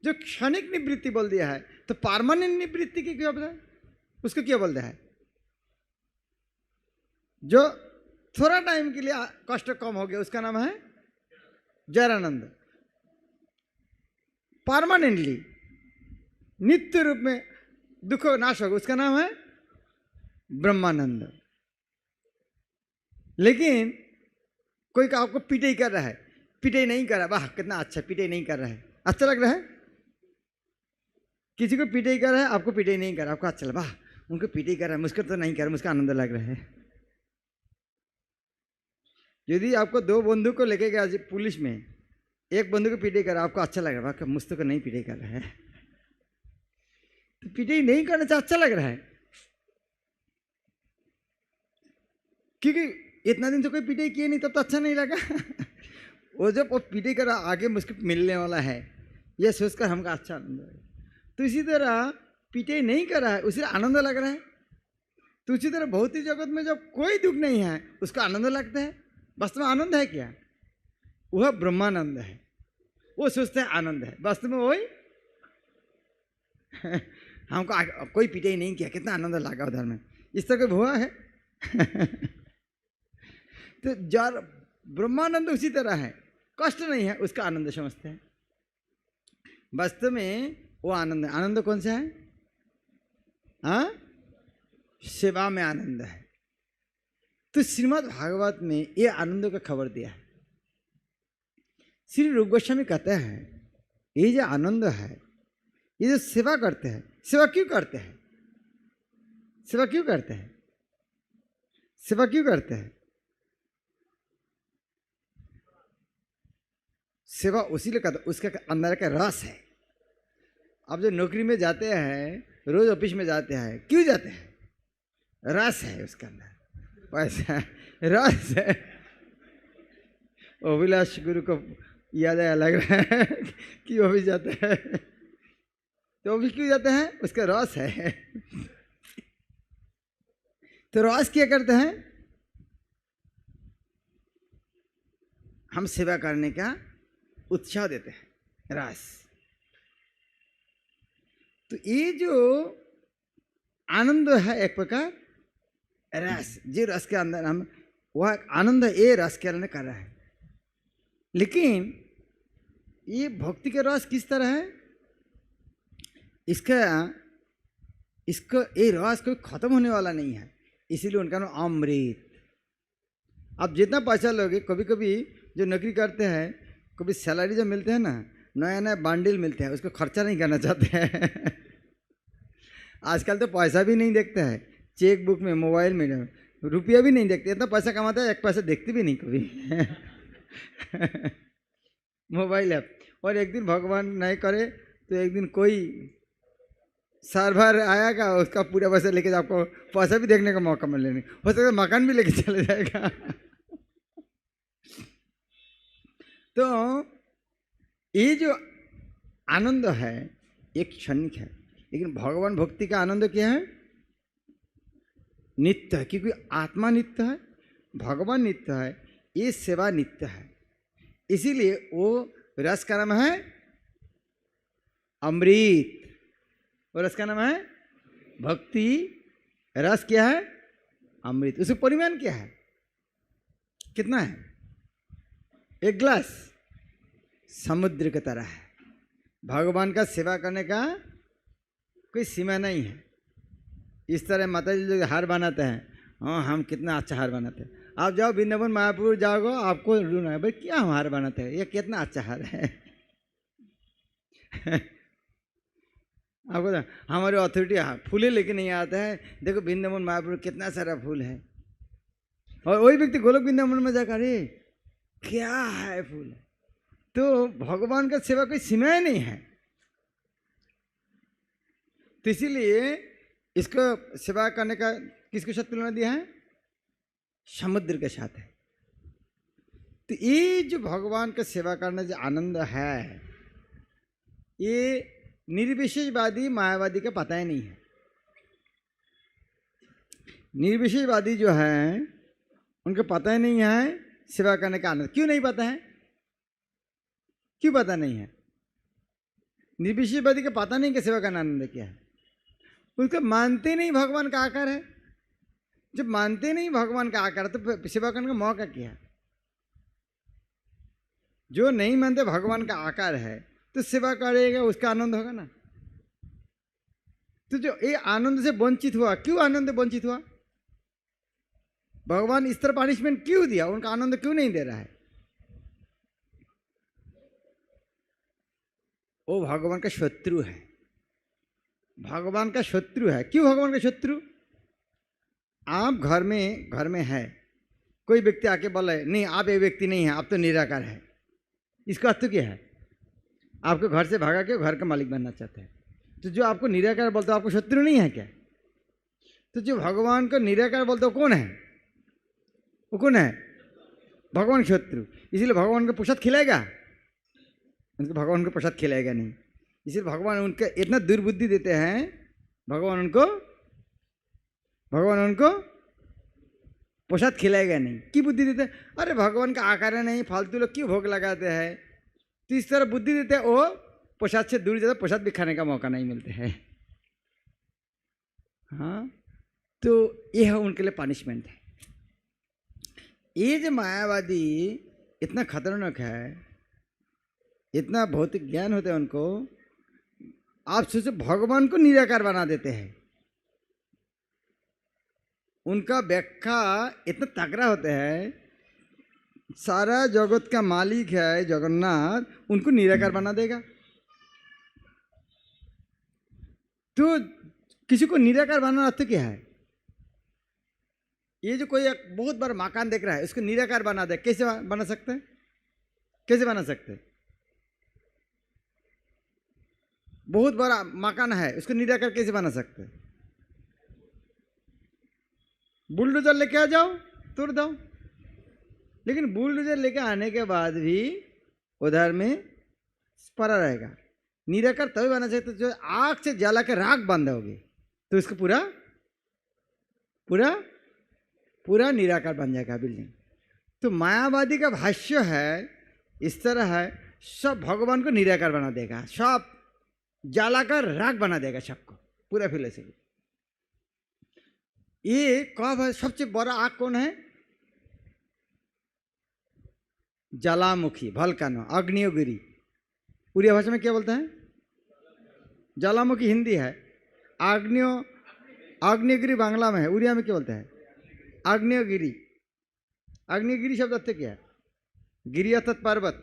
Speaker 1: जो क्षणिक निवृत्ति बोल दिया है तो परमानेंट निवृत्ति की क्या बोलता है? उसको क्या बोलता है? जो थोड़ा टाइम के लिए कष्ट कम हो गया उसका नाम है जरानंद। परमानेंटली नित्य रूप में दुख नाश होगा उसका नाम है ब्रह्मानंद। लेकिन कोई आपको पिटाई कर रहा है, पिटाई नहीं कर रहा, वाह कितना अच्छा, पिटाई नहीं कर रहा है, अच्छा लग रहा है। किसी को पिटाई कर रहा है, आपको पिटाई नहीं कर रहा, आपको अच्छा लगा, वाह उनको पिटाई कर रहा है, मुझको तो नहीं कर रहा, मुझको आनंद लग रहा है। यदि आपको दो बंधु को लेके गया पुलिस में, एक बंधु को पिटाई कर रहा, आपको अच्छा लग रहा है, मुझको को नहीं पिटाई कर रहा है, तो पिटाई नहीं करने से अच्छा लग रहा है, क्योंकि इतना दिन से कोई पिटाई किए नहीं, तब तो अच्छा नहीं लगा। वो जब वो पिटाई कर रहा, आगे मुझको मिलने वाला है, ये सोचकर हमको अच्छा आनंद लगा। तो इसी तरह पिटाई नहीं कर रहा है, उसे आनंद लग रहा है। तो उसी तरह भौतिक जगत में जब कोई दुख नहीं है उसका आनंद लगता है। वास्तव में आनंद है क्या? वह ब्रह्मानंद है। वो सोचते हैं आनंद है, वास्तव में वही हमको कोई पिटाई नहीं किया, कितना आनंद लगा उधर में, इस तरह हुआ है। तो जड़ ब्रह्मानंद उसी तरह है, कष्ट नहीं है, उसका आनंद समझते हैं। वास्तव में वो आनंद है। आनंद कौन सा है? हाँ, सेवा में आनंद है। तो श्रीमद् भागवत में ये आनंद का खबर दिया है। श्री रूप गोस्वामी कहते हैं ये जो आनंद है, ये जो सेवा करते हैं, सेवा क्यों करते हैं? सेवा क्यों करते हैं? सेवा क्यों करते हैं? सेवा उसी लिए करते, उसका अंदर का रस है। आप जो नौकरी में जाते हैं, रोज ऑफिस में जाते हैं, क्यों जाते हैं? रस है उसके अंदर, पैसा रस है। अभिलाष गुरु को याद आया, लग रहा है कि ऑफिस जाते हैं, तो ऑफिस क्यों जाते हैं? उसका रस है। तो रस क्या करते हैं? हम सेवा करने का उत्साह देते हैं, रस। तो ये जो आनंद है एक प्रकार रस, जो रस के अंदर हम वह आनंद ये रस के अंदर कर रहा है। लेकिन ये भक्ति का रस किस तरह है? इसका ये रस कोई खत्म होने वाला नहीं है, इसीलिए उनका नाम अमृत। आप जितना पैसा लोगे, कभी कभी जो नौकरी करते हैं, कभी सैलरी जब मिलते हैं ना, नया नया बंडल मिलते हैं, उसको खर्चा नहीं करना चाहते हैं। आजकल तो पैसा भी नहीं देखते हैं, चेक बुक में, मोबाइल में रुपया भी नहीं देखते। इतना पैसा कमाता है, एक पैसा देखते भी नहीं कभी। Mobile app. और एक दिन भगवान नहीं करे तो एक दिन कोई सर्वर आएगा, उसका पूरा पैसा लेके आपको पैसा भी देखने का मौका मिले नहीं, हो सकता है मकान भी लेके चले जाएगा। तो ये जो आनंद है एक क्षणिक है, लेकिन भगवान भक्ति का आनंद क्या है? नित्य है, क्योंकि आत्मा नित्य है, भगवान नित्य है, ये सेवा नित्य है। इसीलिए वो रस का नाम है अमृत। वो रस का नाम है भक्ति। रस क्या है? अमृत। उसका परिमाण क्या है? कितना है? एक गिलास समुद्र की तरह है। भगवान का सेवा करने का कोई सीमा नहीं है। इस तरह माता जी जो हार बनाते हैं, हाँ हम कितना अच्छा हार बनाते हैं। आप जाओ वृंदावन मायापुर जाओगे, आपको ढूंढना है भाई क्या हम हार बनाते हैं, ये कितना अच्छा हार है। आपको हमारे अथॉरिटी फूले लेके नहीं आता है। देखो वृंदावन मायापुर कितना सारा फूल है, और वही व्यक्ति गोलोक वृंदावन में जाकर अरे क्या है फूल। तो भगवान का सेवा कोई सीमा ही नहीं है। तो इसीलिए इसको सेवा करने का किसके साथ तुलना दिया है? समुद्र के साथ है। तो ये जो भगवान का सेवा करने जो आनंद है, ये निर्विशेषवादी मायावादी का पता ही नहीं है। निर्विशेषवादी जो है उनको पता ही नहीं है सेवा करने का आनंद। क्यों नहीं पता है? क्यों पता नहीं है? निर्विशेषवादी को पता नहीं कि सेवा करना आनंद क्या है। उसको मानते नहीं भगवान का आकार है। जब मानते नहीं भगवान का आकार है तो सेवा करने का मौका क्या है? जो नहीं मानते भगवान का आकार है तो सेवा करेगा, उसका आनंद होगा ना। तो जो ये आनंद से वंचित हुआ, क्यों आनंद से वंचित हुआ? भगवान इस तरह पनिशमेंट क्यों दिया? उनका आनंद क्यों नहीं दे रहा है? वो भगवान का शत्रु है। भगवान का शत्रु है। क्यों भगवान का शत्रु? आप घर में है, कोई व्यक्ति आके बोले नहीं आप ये व्यक्ति नहीं है, आप तो निराकार है। इसका अर्थ क्या है? आपको घर से भागा के घर का मालिक बनना चाहते हैं। तो जो आपको निराकार बोलते हो आपको शत्रु नहीं है क्या? तो जो भगवान को निराकार बोलते हो कौन है? वो कौन है? भगवान शत्रु। इसीलिए भगवान को प्रसाद खिलाएगा? उनको भगवान को प्रसाद खिलाएगा नहीं। इसलिए भगवान उनके इतना दुर्बुद्धि देते हैं। भगवान उनको प्रसाद खिलाएगा नहीं। की बुद्धि देते हैं? अरे भगवान का आकार नहीं, फालतू लोग क्यों भोग लगाते हैं। तो इस तरह बुद्धि देते हैं, वो प्रसाद से दूर जाता, प्रसाद भी खाने का मौका नहीं मिलते हैं। हाँ, तो यह उनके लिए पनिशमेंट है। ये जो मायावादी इतना खतरनाक है, इतना भौतिक ज्ञान होता है उनको। आप सोचो भगवान को निराकार बना देते हैं। उनका व्याख्या इतना तगड़ा होता है, सारा जगत का मालिक है जगन्नाथ, उनको निराकार बना देगा। तो किसी को निराकार बनाना अर्थ क्या है? ये जो कोई एक बहुत बड़ा मकान देख रहा है उसको निराकार बना दे, कैसे बना सकते हैं? कैसे बना सकते हैं? बहुत बड़ा मकान है उसको निराकार कैसे बना सकते हैं? बुलडोजर लेके आ जाओ, तोड़ दो। लेकिन बुलडोजर लेके आने के बाद भी उधर में पड़ा रहेगा। निराकार तभी बना सकते जो आग से जला के राख बांधोगे तो इसको पूरा पूरा पूरा निराकार बन जाएगा बिल्डिंग। तो मायावादी का भाष्य है इस तरह है, सब भगवान को निराकार बना देगा, सब जलाकर राख बना देगा सबको, पूरा फिलोसफी। ये कब है? सबसे बड़ा आग कौन है? ज्वालामुखी, वोल्केनो, अग्नियोगिरी। उड़िया भाषा में क्या बोलते हैं? ज्वालामुखी हिंदी है, आग्नेयगिरी बांग्ला में है। उड़िया में क्या बोलते हैं? आग्नेयगिरी। आग्नेयगिरी शब्द अर्थ क्या है? गिरी अर्थात पर्वत,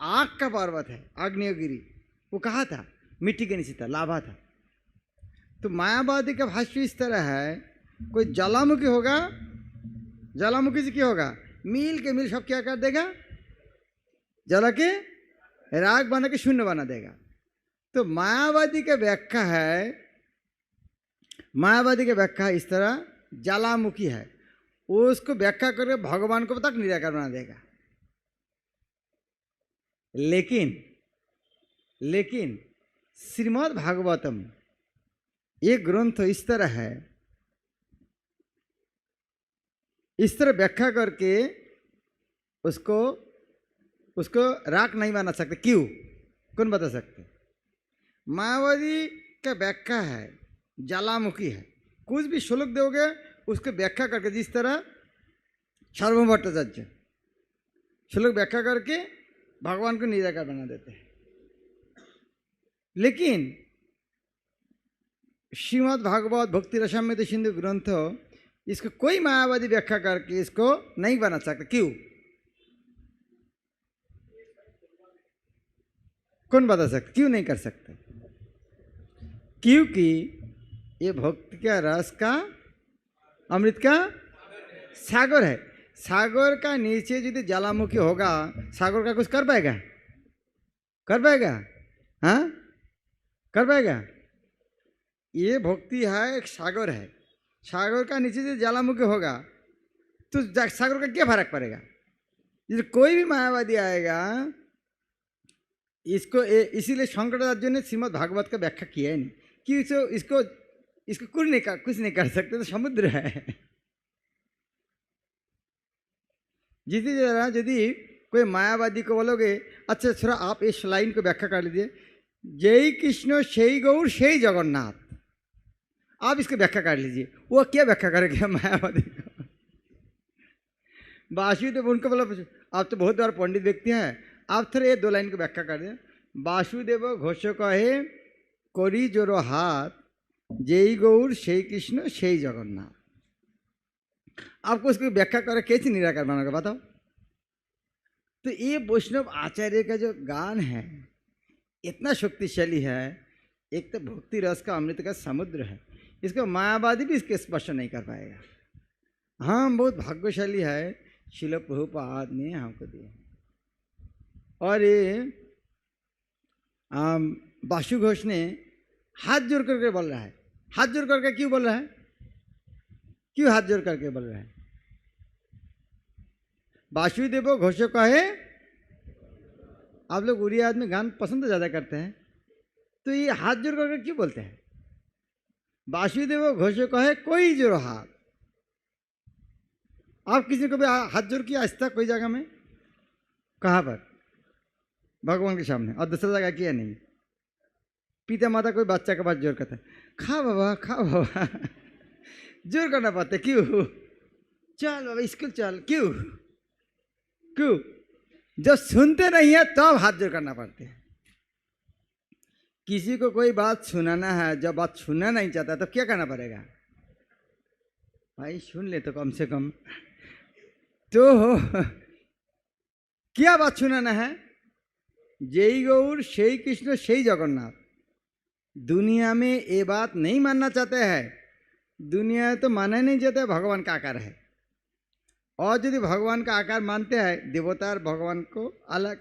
Speaker 1: आग का पर्वत है आग्नेयगिरी। वो कहाँ था? मिट्टी के नीचे था, लाभा था। तो मायावादी का भाष्य इस तरह है, कोई ज्वालामुखी होगा, ज्वालामुखी से क्या होगा? मील के मील सब क्या कर देगा? जला के राख बना के शून्य बना देगा। तो मायावादी का व्याख्या है, मायावादी का व्याख्या इस तरह ज्वालामुखी है, वो उसको व्याख्या करके भगवान को तक निराकार बना देगा। लेकिन श्रीमद् भागवतम ये ग्रंथ इस तरह है, इस तरह व्याख्या करके उसको राख नहीं बना सकते। क्यों? कौन बता सकते? मायावादी का व्याख्या है ज्वालामुखी है। कुछ भी श्लोक दोगे उसको व्याख्या करके, जिस तरह सार्वभौम भट्टाचार्य श्लोक व्याख्या करके भगवान को निराकार बना देते हैं। लेकिन श्रीमद् भागवत भक्ति रसामृत सिंधु ग्रंथ इसको कोई मायावादी व्याख्या करके इसको नहीं बना सकता। क्यों? कौन बता सकता? क्यों नहीं कर सकते? क्योंकि ये भक्ति का रस का अमृत का सागर है। सागर का नीचे यदि ज्वालामुखी होगा, सागर का कुछ कर पाएगा? कर पाएगा? हाँ, कर पाएगा? ये भक्ति है, एक सागर है। सागर का नीचे यदि ज्वालामुखी होगा तो सागर का क्या फर्क पड़ेगा? जैसे कोई भी मायावादी आएगा, इसको इसीलिए शंकराचार्य ने श्रीमद् भागवत का व्याख्या किया है नहीं कि इसको कुछ नहीं कर सकते, तो समुद्र है। जिसी तरह यदि कोई मायावादी को बोलोगे अच्छा थोड़ा आप इस लाइन को व्याख्या कर लीजिए, जय कृष्ण शेई गौर शेई जगन्नाथ, आप इसको व्याख्या कर लीजिए, वो क्या व्याख्या करेगा मायावादी को? वासुदेव उनको बोला आप तो बहुत बार पंडित व्यक्ति हैं, आप थोड़ा ये 2 लाइन को व्याख्या कर दें। वासुदेव घोष कहे करी जोरो हाथ, जय गौर शेई कृष्ण शेई जगन्नाथ। आपको उसकी व्याख्या कर कैसे निराकार बनाओगे बताओ? तो ये वैष्णव आचार्य का जो गान है इतना शक्तिशाली है, एक तो भक्ति रस का अमृत का समुद्र है, इसको मायावादी भी इसके स्पर्श नहीं कर पाएगा। हाँ, बहुत भाग्यशाली है, शिल प्रभुपाद ने हमको दिए। और ये वासु घोष ने हाथ जोड़ करके बोल रहा है। हाथ जोड़ करके क्यों बोल रहा है? क्यों हाथ जोड़ करके बोल रहा है? वासुदेव घोष कहे, आप लोग उड़िया आदमी गान पसंद तो ज़्यादा करते हैं, तो ये हाथ जोड़ करके क्यों बोलते हैं? वासुदेव घोष कहे कोई जोड़ो हाथ। आप किसी को भी हाथ जोड़ किया आज तक कोई जगह में? कहाँ पर? भगवान के सामने, और दूसरा जगह किया नहीं। पिता माता कोई बच्चा के पास जोर करता है, खा बाबा खा बाबा, जोर करना पड़ता है क्यों? चल बाबा स्कूल चल, क्यों? क्यों? जब सुनते नहीं है तब हाथ जोर करना पड़ता है। किसी को कोई बात सुनाना है, जब बात सुनना नहीं चाहता तो क्या करना पड़ेगा? भाई सुन ले तो कम से कम। तो क्या बात सुनाना है? जय गौर शेई कृष्ण शेई जगन्नाथ। दुनिया में ये बात नहीं मानना चाहते हैं, दुनिया तो मानना नहीं चाहते भगवान का आकार है। और यदि भगवान का आकार मानते हैं, देवता और भगवान को अलग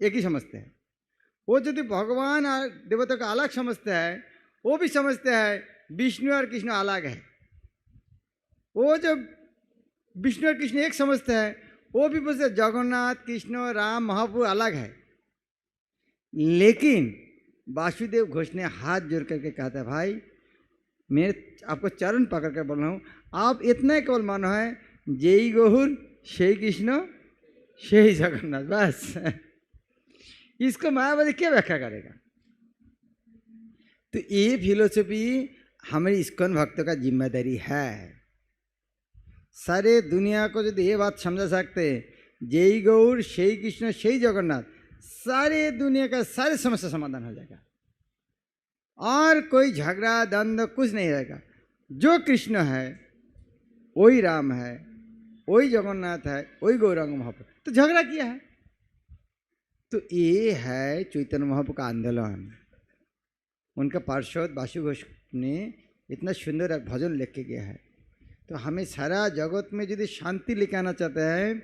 Speaker 1: एक ही समझते हैं। वो यदि भगवान और देवता को अलग समझते हैं, वो भी समझते हैं विष्णु और कृष्ण अलग है। वो जब विष्णु और कृष्ण एक समझते हैं, वो भी बोलते जगन्नाथ कृष्ण राम महाप्रभु अलग है। लेकिन वासुदेव घोष ने हाथ जोड़ करके कहा था, भाई मैं आपको चरण पकड़ कर बोल रहा हूँ, आप इतना केवल मानो है जय गौर शेई कृष्ण शेई जगन्नाथ, बस। इसको मायावादी क्या व्याख्या करेगा? तो ये फिलोसफी हमारी इस्कॉन भक्तों का जिम्मेदारी है। सारे दुनिया को यदि ये बात समझा सकते जय गौर शेई कृष्ण शेई जगन्नाथ, सारे दुनिया का सारे समस्या समाधान हो जाएगा और कोई झगड़ा द्वंद्व कुछ नहीं रहेगा। जो कृष्ण है वही राम है, वही जगन्नाथ है, वही गौरांग महाप्रभु, तो झगड़ा किया है। तो ये है चैतन्य महाप्रभु का आंदोलन। उनका पार्षद वासु घोष ने इतना सुंदर एक भजन लिख के गया है। तो हमें सारा जगत में यदि शांति लेके आना चाहते हैं,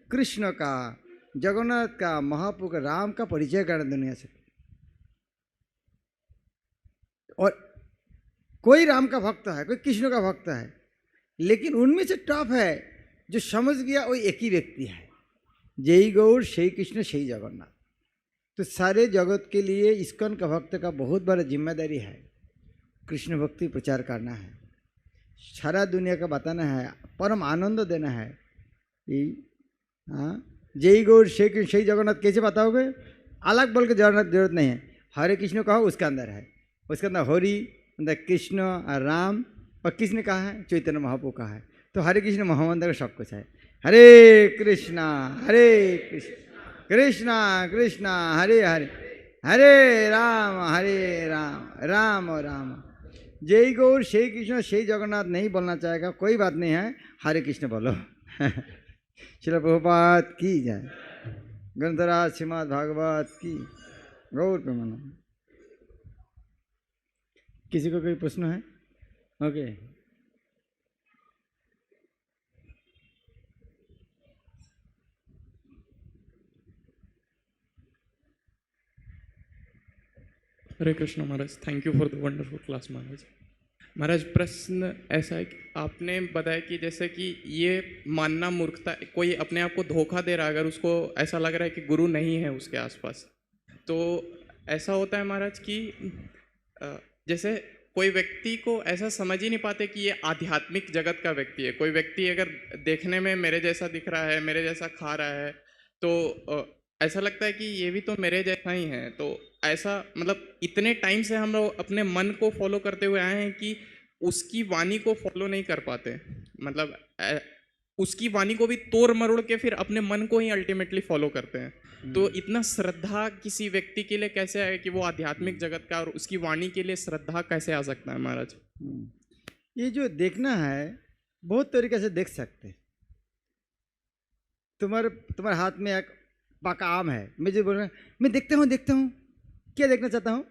Speaker 1: कृष्ण का, जगन्नाथ का, महाप्रभु का, राम का परिचय करना दुनिया से। और कोई राम का भक्त है, कोई कृष्ण का भक्त है, लेकिन उनमें से टॉप है जो समझ गया वो एक ही व्यक्ति है, जय गौर शेई कृष्ण शेई जगन्नाथ। तो सारे जगत के लिए इस्कॉन का भक्त का बहुत बड़ा जिम्मेदारी है कृष्ण भक्ति प्रचार करना है, सारा दुनिया का बताना है, परम आनंद देना है। हाँ, जय गौर शेई कृष्ण शेई जगन्नाथ कैसे बताओगे? अलग बोल के जरूरत नहीं है। हरे कृष्ण कहो उसके अंदर है, उसके अंदर हरि, अंदर कृष्ण और राम, और किसने कहा है? चैतन्य महाप्रभु का है। तो हरे कृष्ण महामंत्र का सब कुछ है। हरे कृष्णा कृष्ण कृष्णा हरे हरे, हरे राम राम राम। जय गौर शेई कृष्ण शेई जगन्नाथ नहीं बोलना चाहेगा कोई बात नहीं है, हरे कृष्ण बोलो। श्रील प्रभुपाद की जय। ग्रंथराज श्रीमद् भागवत की। गौर प्रेमानंद। किसी को कोई प्रश्न है? Okay.
Speaker 5: Hare Krishna Maharaj, thank you for the wonderful class Maharaj. Maharaj प्रश्न ऐसा है कि आपने बताया कि जैसे कि ये मानना मूर्खता, कोई अपने आप को धोखा दे रहा है अगर उसको ऐसा लग रहा है कि गुरु नहीं है उसके आसपास, तो ऐसा होता है महाराज कि जैसे कोई व्यक्ति को ऐसा समझ ही नहीं पाते कि ये आध्यात्मिक जगत का व्यक्ति है। कोई व्यक्ति अगर देखने में मेरे जैसा दिख रहा है, मेरे जैसा खा रहा है, तो ऐसा लगता है कि ये भी तो मेरे जैसा ही है। तो ऐसा मतलब इतने टाइम से हम लोग अपने मन को फॉलो करते हुए आए हैं कि उसकी वाणी को फॉलो नहीं कर पाते, मतलब उसकी वाणी को भी तोड़ मरोड़ के फिर अपने मन को ही अल्टीमेटली फॉलो करते हैं। तो इतना श्रद्धा किसी व्यक्ति के लिए कैसे आए कि वो आध्यात्मिक जगत का, और उसकी वाणी के लिए श्रद्धा कैसे आ सकता है महाराज?
Speaker 1: ये जो देखना है बहुत तरीके से देख सकते। तुम्हारे हाथ में एक पका आम है, मैं जो बोल रहा हूँ मैं देखता हूँ, क्या देखना चाहता हूँ?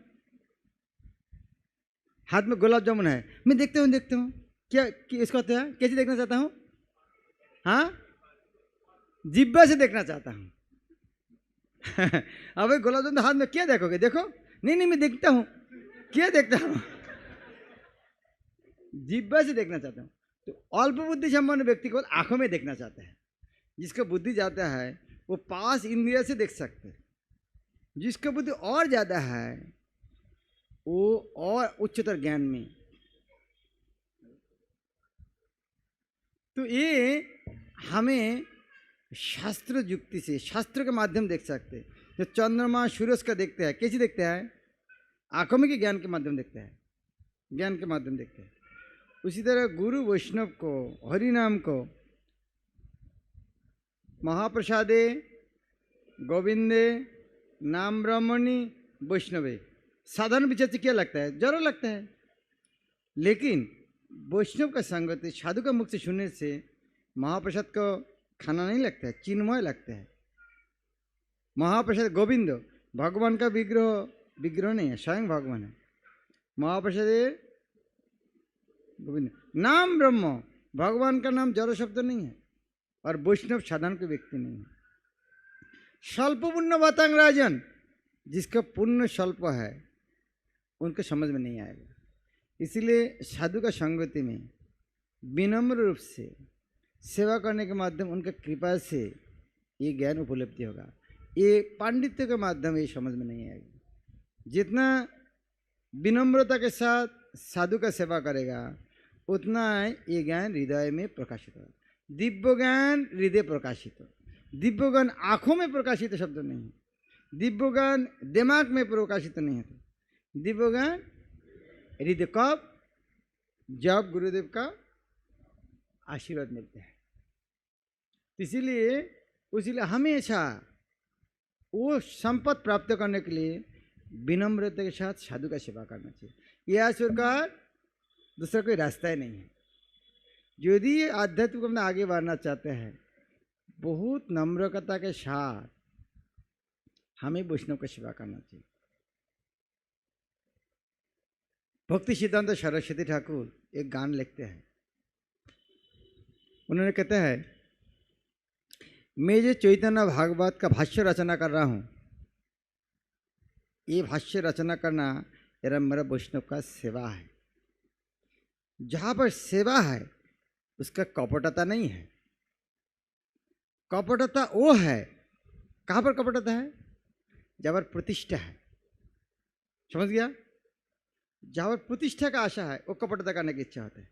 Speaker 1: हाथ में गुलाब जामुन है, मैं देखता हूँ, क्या इसको होता है? कैसे देखना चाहता हूँ? हाँ, जिब्बा से देखना चाहता हूँ। अब गुलाब जामुन हाथ में क्या देखोगे? देखो, नहीं मैं देखता हूँ, क्या देखता हूँ? जिब्बा से देखना चाहता हूँ। तो अल्प बुद्धि संपन्न व्यक्ति को आंखों में देखना चाहता है। जिसका बुद्धि जाता है वो पास इंद्रिय से देख सकते हैं। जिसका बुद्धि और ज़्यादा है वो और उच्चतर ज्ञान में। तो ये हमें शास्त्र युक्ति से, शास्त्र के माध्यम देख सकते हैं। जो चंद्रमा सूरज का देखते हैं, कैसे देखते हैं? आंखों में के ज्ञान के माध्यम देखते हैं, ज्ञान के माध्यम देखते हैं। उसी तरह गुरु वैष्णव को, हरि नाम को महाप्रसादे गोविंदे नाम ब्रह्मणि वैष्णवे, साधारण विचार से क्या लगता है? जरूर लगता है। लेकिन वैष्णव का संगति, साधु का मुख से सुनने से महाप्रसाद को खाना नहीं लगता है, चिन्मय लगता है। महाप्रसाद गोविंद भगवान का विग्रह नहीं है, स्वयं भगवान है। महाप्रसाद गोविंद नाम ब्रह्म, भगवान का नाम जड़ शब्द नहीं है। और वैष्णव साधारण के व्यक्ति नहीं है। स्वल्प पुण्य बतांग राजन, जिसका पुण्य स्वल्प है उनको समझ में नहीं आएगा। इसलिए साधु का संगति में विनम्र रूप से सेवा करने के माध्यम, उनका कृपा से ये ज्ञान उपलब्धि होगा। ये पांडित्य के माध्यम ये समझ में नहीं आएगी। जितना विनम्रता के साथ साधु का सेवा करेगा उतना ये ज्ञान हृदय में प्रकाशित होगा। दिव्य ज्ञान हृदय प्रकाशित हो। दिव्य ज्ञान आँखों में प्रकाशित शब्द नहीं है। दिव्य ज्ञान दिमाग में प्रकाशित नहीं है। दिव्य ज्ञान हृदय कब? जब गुरुदेव का आशीर्वाद मिलता है। इसीलिए हमेशा वो संपत्ति प्राप्त करने के लिए विनम्रता के साथ साधु का सेवा करना चाहिए। यह ईश्वर का दूसरा कोई रास्ता ही नहीं है। यदि आध्यात्मिक में आगे बढ़ना चाहते हैं, बहुत नम्रता के साथ हमें वैष्णव की सेवा करना चाहिए। भक्ति सिद्धांत सरस्वती ठाकुर एक गान लिखते हैं। उन्होंने कहते हैं, मैं जो चैतन्य भागवत का भाष्य रचना कर रहा हूँ, ये भाष्य रचना करना मेरा वैष्णव का सेवा है। जहाँ पर सेवा है उसका कपटता नहीं है। कपटता वो है, कहाँ पर कपटता है? जहाँ पर प्रतिष्ठा है। समझ गया? जहाँ पर प्रतिष्ठा का आशा है वो कपटता करने की इच्छा होता है।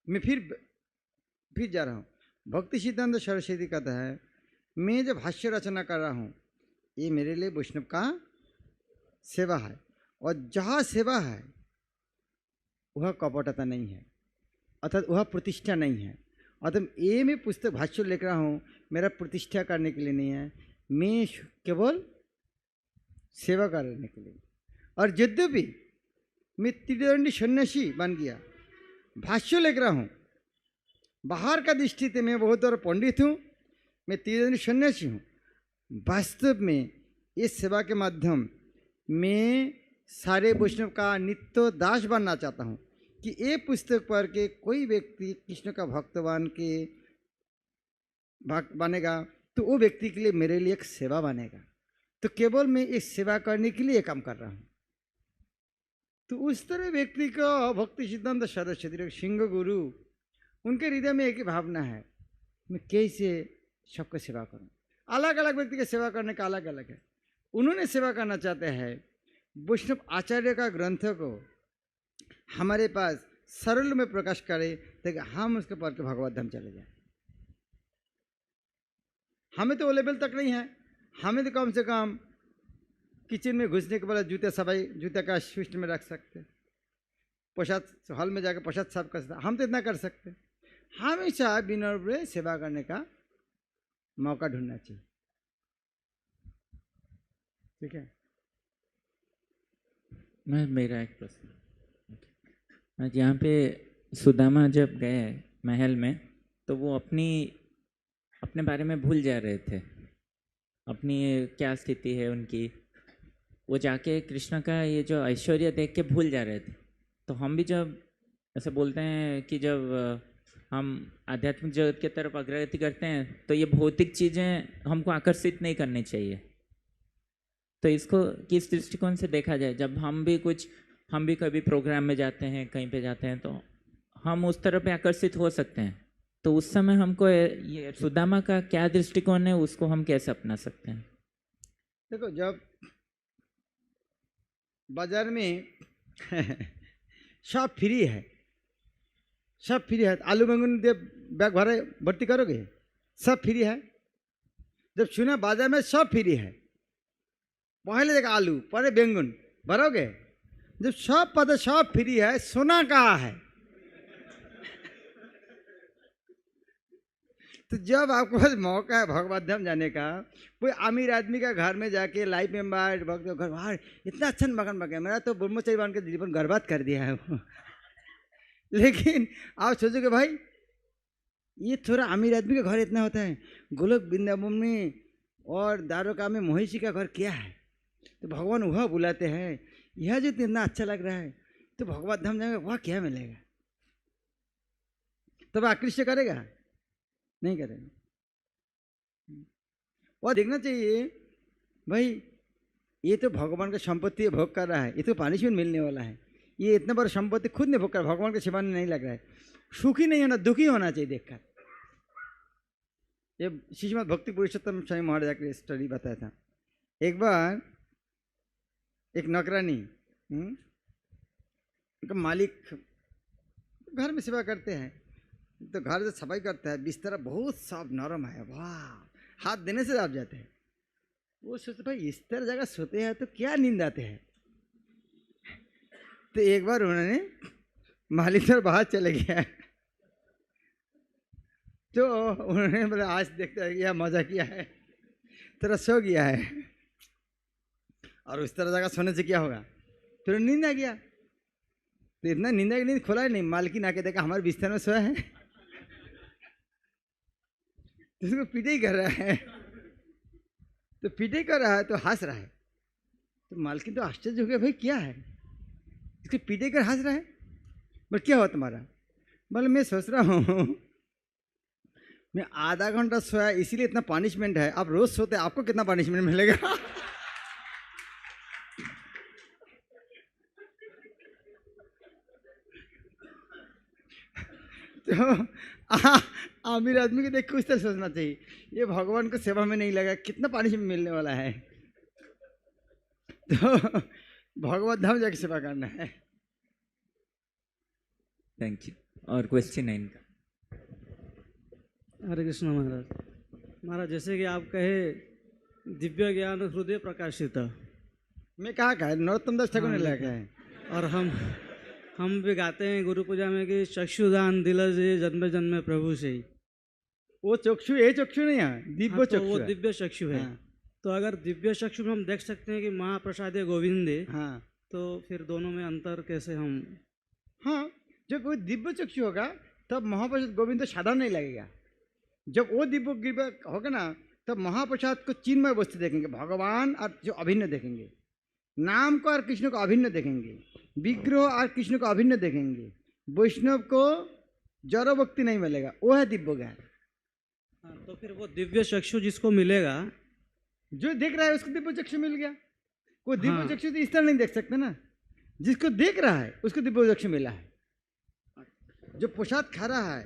Speaker 1: मैं फिर जा रहा हूँ। भक्ति सिद्धांत सरस्वती कहता है, मैं जब भाष्य रचना कर रहा हूँ ये मेरे लिए वैष्णव का सेवा है। और जहाँ सेवा है वह कपटता नहीं है, अर्थात वह प्रतिष्ठा नहीं है। अर्थात ये मैं पुस्तक भाष्य लिख रहा हूँ मेरा प्रतिष्ठा करने के लिए नहीं है, मैं केवल सेवा करने के लिए। और यद्यपि मैं त्रिदंडी सन्यासी बन गया, भाष्य लिख रहा हूँ, बाहर का दृष्टि से मैं बहुत बड़ा पंडित हूँ, मैं त्रिदंडी सन्यासी हूँ, वास्तव में इस सेवा के माध्यम मैं सारे वैष्णव का नित्य दास बनना चाहता हूँ कि ये पुस्तक पढ़ के कोई व्यक्ति कृष्ण का भक्तवान के भक्त बनेगा तो वो व्यक्ति के लिए मेरे लिए एक सेवा बनेगा। तो केवल मैं इस सेवा करने के लिए ये काम कर रहा हूँ। तो उस तरह व्यक्ति को भक्ति सिद्धांत सरस्वती सिंह गुरु उनके हृदय में एक ही भावना है, मैं कैसे सबको सेवा करूं। अलग अलग व्यक्ति की सेवा करने का अलग अलग है। उन्होंने सेवा करना चाहते हैं वैष्णव आचार्य का ग्रंथ को हमारे पास सरल में प्रकाश करे ताकि हम उसके पढ़ के भगवत धाम चले जाए। हमें तो वो लेवल तक नहीं है, हमें तो कम से कम किचन में घुसने के बाद जूते सफाई जूते का स्विच में रख सकते, प्रसाद हॉल में जाकर प्रसाद साफ कर सकते, हम तो इतना कर सकते। हमेशा विनम्र सेवा करने का मौका ढूंढना चाहिए। ठीक है।
Speaker 6: मेरा एक प्रश्न, आज यहाँ पे सुदामा जब गए महल में तो वो अपने बारे में भूल जा रहे थे, अपनी क्या स्थिति है उनकी। वो जाके कृष्ण का ये जो ऐश्वर्य देख के भूल जा रहे थे। तो हम भी जब ऐसे बोलते हैं कि जब हम आध्यात्मिक जगत की तरफ अग्रगति करते हैं तो ये भौतिक चीज़ें हमको आकर्षित नहीं करनी चाहिए। तो इसको किस दृष्टिकोण से देखा जाए? जब हम भी कभी प्रोग्राम में जाते हैं, कहीं पे जाते हैं, तो हम उस तरफ पे आकर्षित हो सकते हैं। तो उस समय हमको ये सुदामा का क्या दृष्टिकोण है, उसको हम कैसे अपना सकते हैं?
Speaker 1: देखो, जब बाजार में सब फ्री है, सब फ्री है, आलू बैंगन दे बैग भर्ती करोगे, सब फ्री है। जब सुना बाजार में सब फ्री है, पहले देखा आलू पहले बैंगन भरोगे। जब सब पता सब फ्री है, सोना कहाँ है? तो जब आपको पास मौका है भगवत धाम जाने का, कोई अमीर आदमी का घर में जाके लाइफ मेंबर भक्त घर बाहर इतना अच्छा मकान बन गया, मेरा तो ब्रह्मचारी बन के जीवन बर्बाद कर दिया है वो। लेकिन आप सोचोगे भाई ये थोड़ा अमीर आदमी का घर इतना होता है, गोलोक वृंदावन में और द्वारका में महिषी का घर क्या है? तो भगवान वह बुलाते हैं, यह जो इतना अच्छा लग रहा है, तो भगवत धाम जाएंगे वह क्या मिलेगा? तब आकृष्ट करेगा? नहीं करेगा। वह देखना चाहिए भाई ये तो भगवान का संपत्ति भोग कर रहा है, ये तो पनिशमेंट मिलने वाला है। ये इतना बड़ा संपत्ति खुद नहीं भोग कर, भगवान के सेवा में नहीं लग रहा है। सुखी नहीं होना, दुखी होना चाहिए देखकर। ये श्रीमद् भक्ति पुरुषोत्तम स्वामी महाराज का स्टोरी बताया था। एक बार एक नौकरानी उनका मालिक घर में सेवा करते हैं, तो घर से सफाई करता है, बिस्तर बहुत साफ नरम है, वाह, हाथ देने से आप जाते हैं। वो सोचते भाई इस तरह जगह सोते हैं तो क्या नींद आते हैं। तो एक बार उन्होंने मालिक सर बाहर चले गया, तो उन्होंने बोला आज देखते हैं यह मजा किया है, तेरा सो गया है। और उस तरह जगह सोने से क्या होगा? फिर नींद आ गया। तो इतना नींद की नींद खोला ही नहीं, मालकिन आके देखा हमारे बिस्तर में सोया है, तो उसको पीटे ही कर रहा है। तो पीटे कर रहा है तो हंस रहा है। तो मालकिन तो आश्चर्य हो गया, भाई क्या है इसको पीटे कर हंस रहा है? बोले क्या हुआ तुम्हारा? बोले मैं सोच रहा हूँ मैं आधा घंटा सोया इसीलिए इतना पनिशमेंट है, आप रोज सोते आपको कितना पनिशमेंट मिलेगा? तो आमिर आदमी को देख के उस तरह सोचना चाहिए, ये भगवान को सेवा में नहीं लगा, कितना पनिशमेंट मिलने वाला है। तो भगवत धाम जाके सेवा करना है।
Speaker 6: Thank you. और क्वेश्चन है इनका।
Speaker 7: हरे कृष्ण महाराज। महाराज जैसे कि आप कहे दिव्य ज्ञान हृदय प्रकाशित,
Speaker 1: मैं कहा है नरोत्तम दास ठाकुर ने लगा है।
Speaker 7: और हम भी गाते हैं गुरु पूजा में कि चक्षुदान दिल से जन्म जन्म प्रभु से ही।
Speaker 1: वो चक्षु ये चक्षु नहीं है, दिव्य
Speaker 7: हाँ, तो
Speaker 1: चक्षु
Speaker 7: वो
Speaker 1: है।
Speaker 7: दिव्य चक्षु है।
Speaker 1: हाँ।
Speaker 7: तो अगर दिव्य चक्षु में हम देख सकते हैं कि महाप्रसाद गोविंदे,
Speaker 1: हाँ
Speaker 7: तो फिर दोनों में अंतर कैसे हम?
Speaker 1: हाँ, जब वो दिव्य चक्षु होगा तब महाप्रसाद गोविंद साधारण नहीं लगेगा। जब वो दिव्य होगा ना तब महाप्रसाद को चिन्मय वस्तु देखेंगे, भगवान और जो अभिन्न देखेंगे। नाम को और कृष्ण को अभिन्न देखेंगे, विग्रह और कृष्ण को अभिन्न देखेंगे, वैष्णव को जड़ भक्ति नहीं मिलेगा, वो है दिव्य ज्ञान।
Speaker 7: हाँ, तो फिर वो दिव्य चक्षु जिसको मिलेगा,
Speaker 1: जो देख रहा है उसको दिव्य चक्षु मिल गया। कोई दिव्य
Speaker 7: हाँ।
Speaker 1: चक्षु तो इस तरह नहीं देख सकते ना, जिसको देख रहा है उसको दिव्य चक्षु मिला है। जो प्रसाद खा रहा है,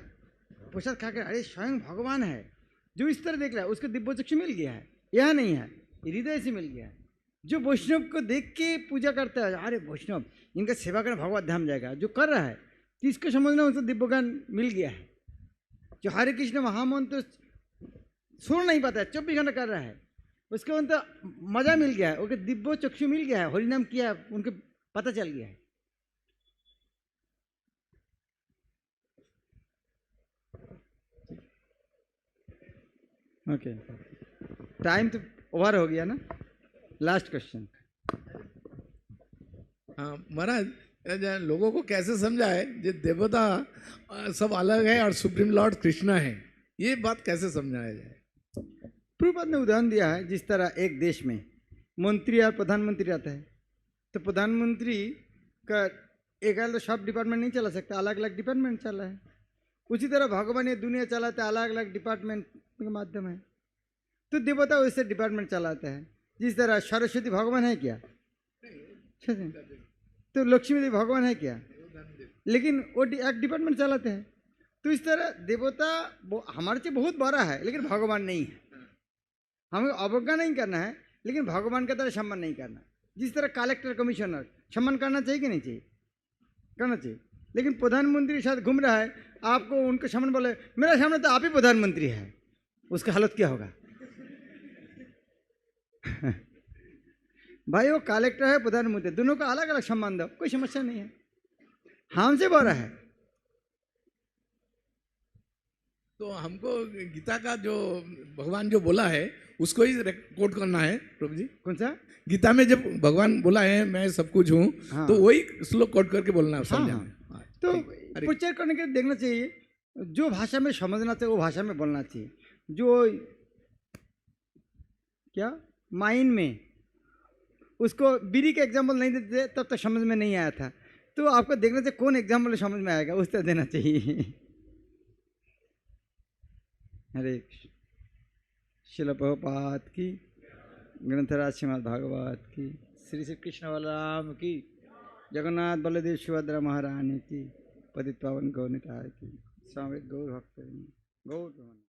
Speaker 1: प्रसाद खा कर अरे स्वयं भगवान है, जो इस तरह देख रहा है उसको दिव्य चक्षु मिल गया है। यह नहीं है, हृदय से मिल गया है। जो वैष्णव को देख के पूजा करता है, अरे वैष्णव इनका सेवा करना भगवत धाम जाएगा, जो कर रहा है तो इसको समझना उसको दिव्य ज्ञान मिल गया है। जो हरे कृष्ण महामंत्र सुन नहीं पाता है, 24 घंटा कर रहा है, उसको तो मजा मिल गया है, उनके दिव्य चक्षु मिल गया है, हरिनाम किया है, उनके पता चल गया है। ओके, टाइम तो ओवर हो गया ना। Last question.
Speaker 8: हाँ महाराज, लोगों को कैसे समझाए जो देवता सब अलग है और सुप्रीम लॉर्ड कृष्णा है, ये बात कैसे समझाया जाए?
Speaker 1: प्रभुपाद ने उदाहरण दिया है, जिस तरह एक देश में मंत्री और प्रधानमंत्री आता है, तो प्रधानमंत्री का एक तो सब डिपार्टमेंट नहीं चला सकता, अलग अलग डिपार्टमेंट चला है। उसी तरह भगवान ये दुनिया चलाते अलग अलग डिपार्टमेंट के माध्यम है, तो देवता वैसे डिपार्टमेंट चलाता है। जिस तरह सरस्वती भगवान है क्या, तो लक्ष्मी देवी भगवान है क्या, लेकिन वो एक डिपार्टमेंट चलाते हैं। तो इस तरह देवता हमारे से बहुत बड़ा है, लेकिन भगवान नहीं है। हमें अवज्ञा नहीं करना है, लेकिन भगवान का तरह सम्मान नहीं करना। जिस तरह कलेक्टर कमिश्नर सम्मान करना चाहिए कि नहीं चाहिए, करना चाहिए। लेकिन प्रधानमंत्री साथ घूम रहा है, आपको उनके सामने बोले मेरा सामने तो आप ही प्रधानमंत्री है, उसका हालत क्या होगा? भाई वो कलेक्टर है, प्रधानमंत्री, दोनों का अलग अलग सम्मान दो, कोई समस्या नहीं है, हमसे बड़ा है।
Speaker 8: तो हमको गीता का जो भगवान जो बोला है उसको ही कोट करना है प्रभु जी।
Speaker 1: कौन सा?
Speaker 8: गीता में जब भगवान बोला है मैं सब कुछ हूँ,
Speaker 1: हाँ।
Speaker 8: तो वही श्लोक कोट करके बोलना है,
Speaker 1: हाँ,
Speaker 8: समझाना।
Speaker 1: हाँ। तो प्रचार करने के लिए देखना चाहिए, जो भाषा में समझना चाहिए वो भाषा में बोलना चाहिए। जो क्या माइंड में उसको बीड़ी का एग्जाम्पल नहीं देते तब तक समझ में नहीं आया था, तो आपको देखना चाहिए कौन एग्जाम्पल समझ में आएगा, उस तरह देना चाहिए। हरे कृष्ण। शिल प्रभुपाद की, ग्रंथराज श्रीमद् भागवत की, श्री श्री कृष्ण बलराम की, जगन्नाथ बलदेव सुभद्रा महारानी की, पतित पावन गौर निताय की, स्वामी गौर भक्त गौर।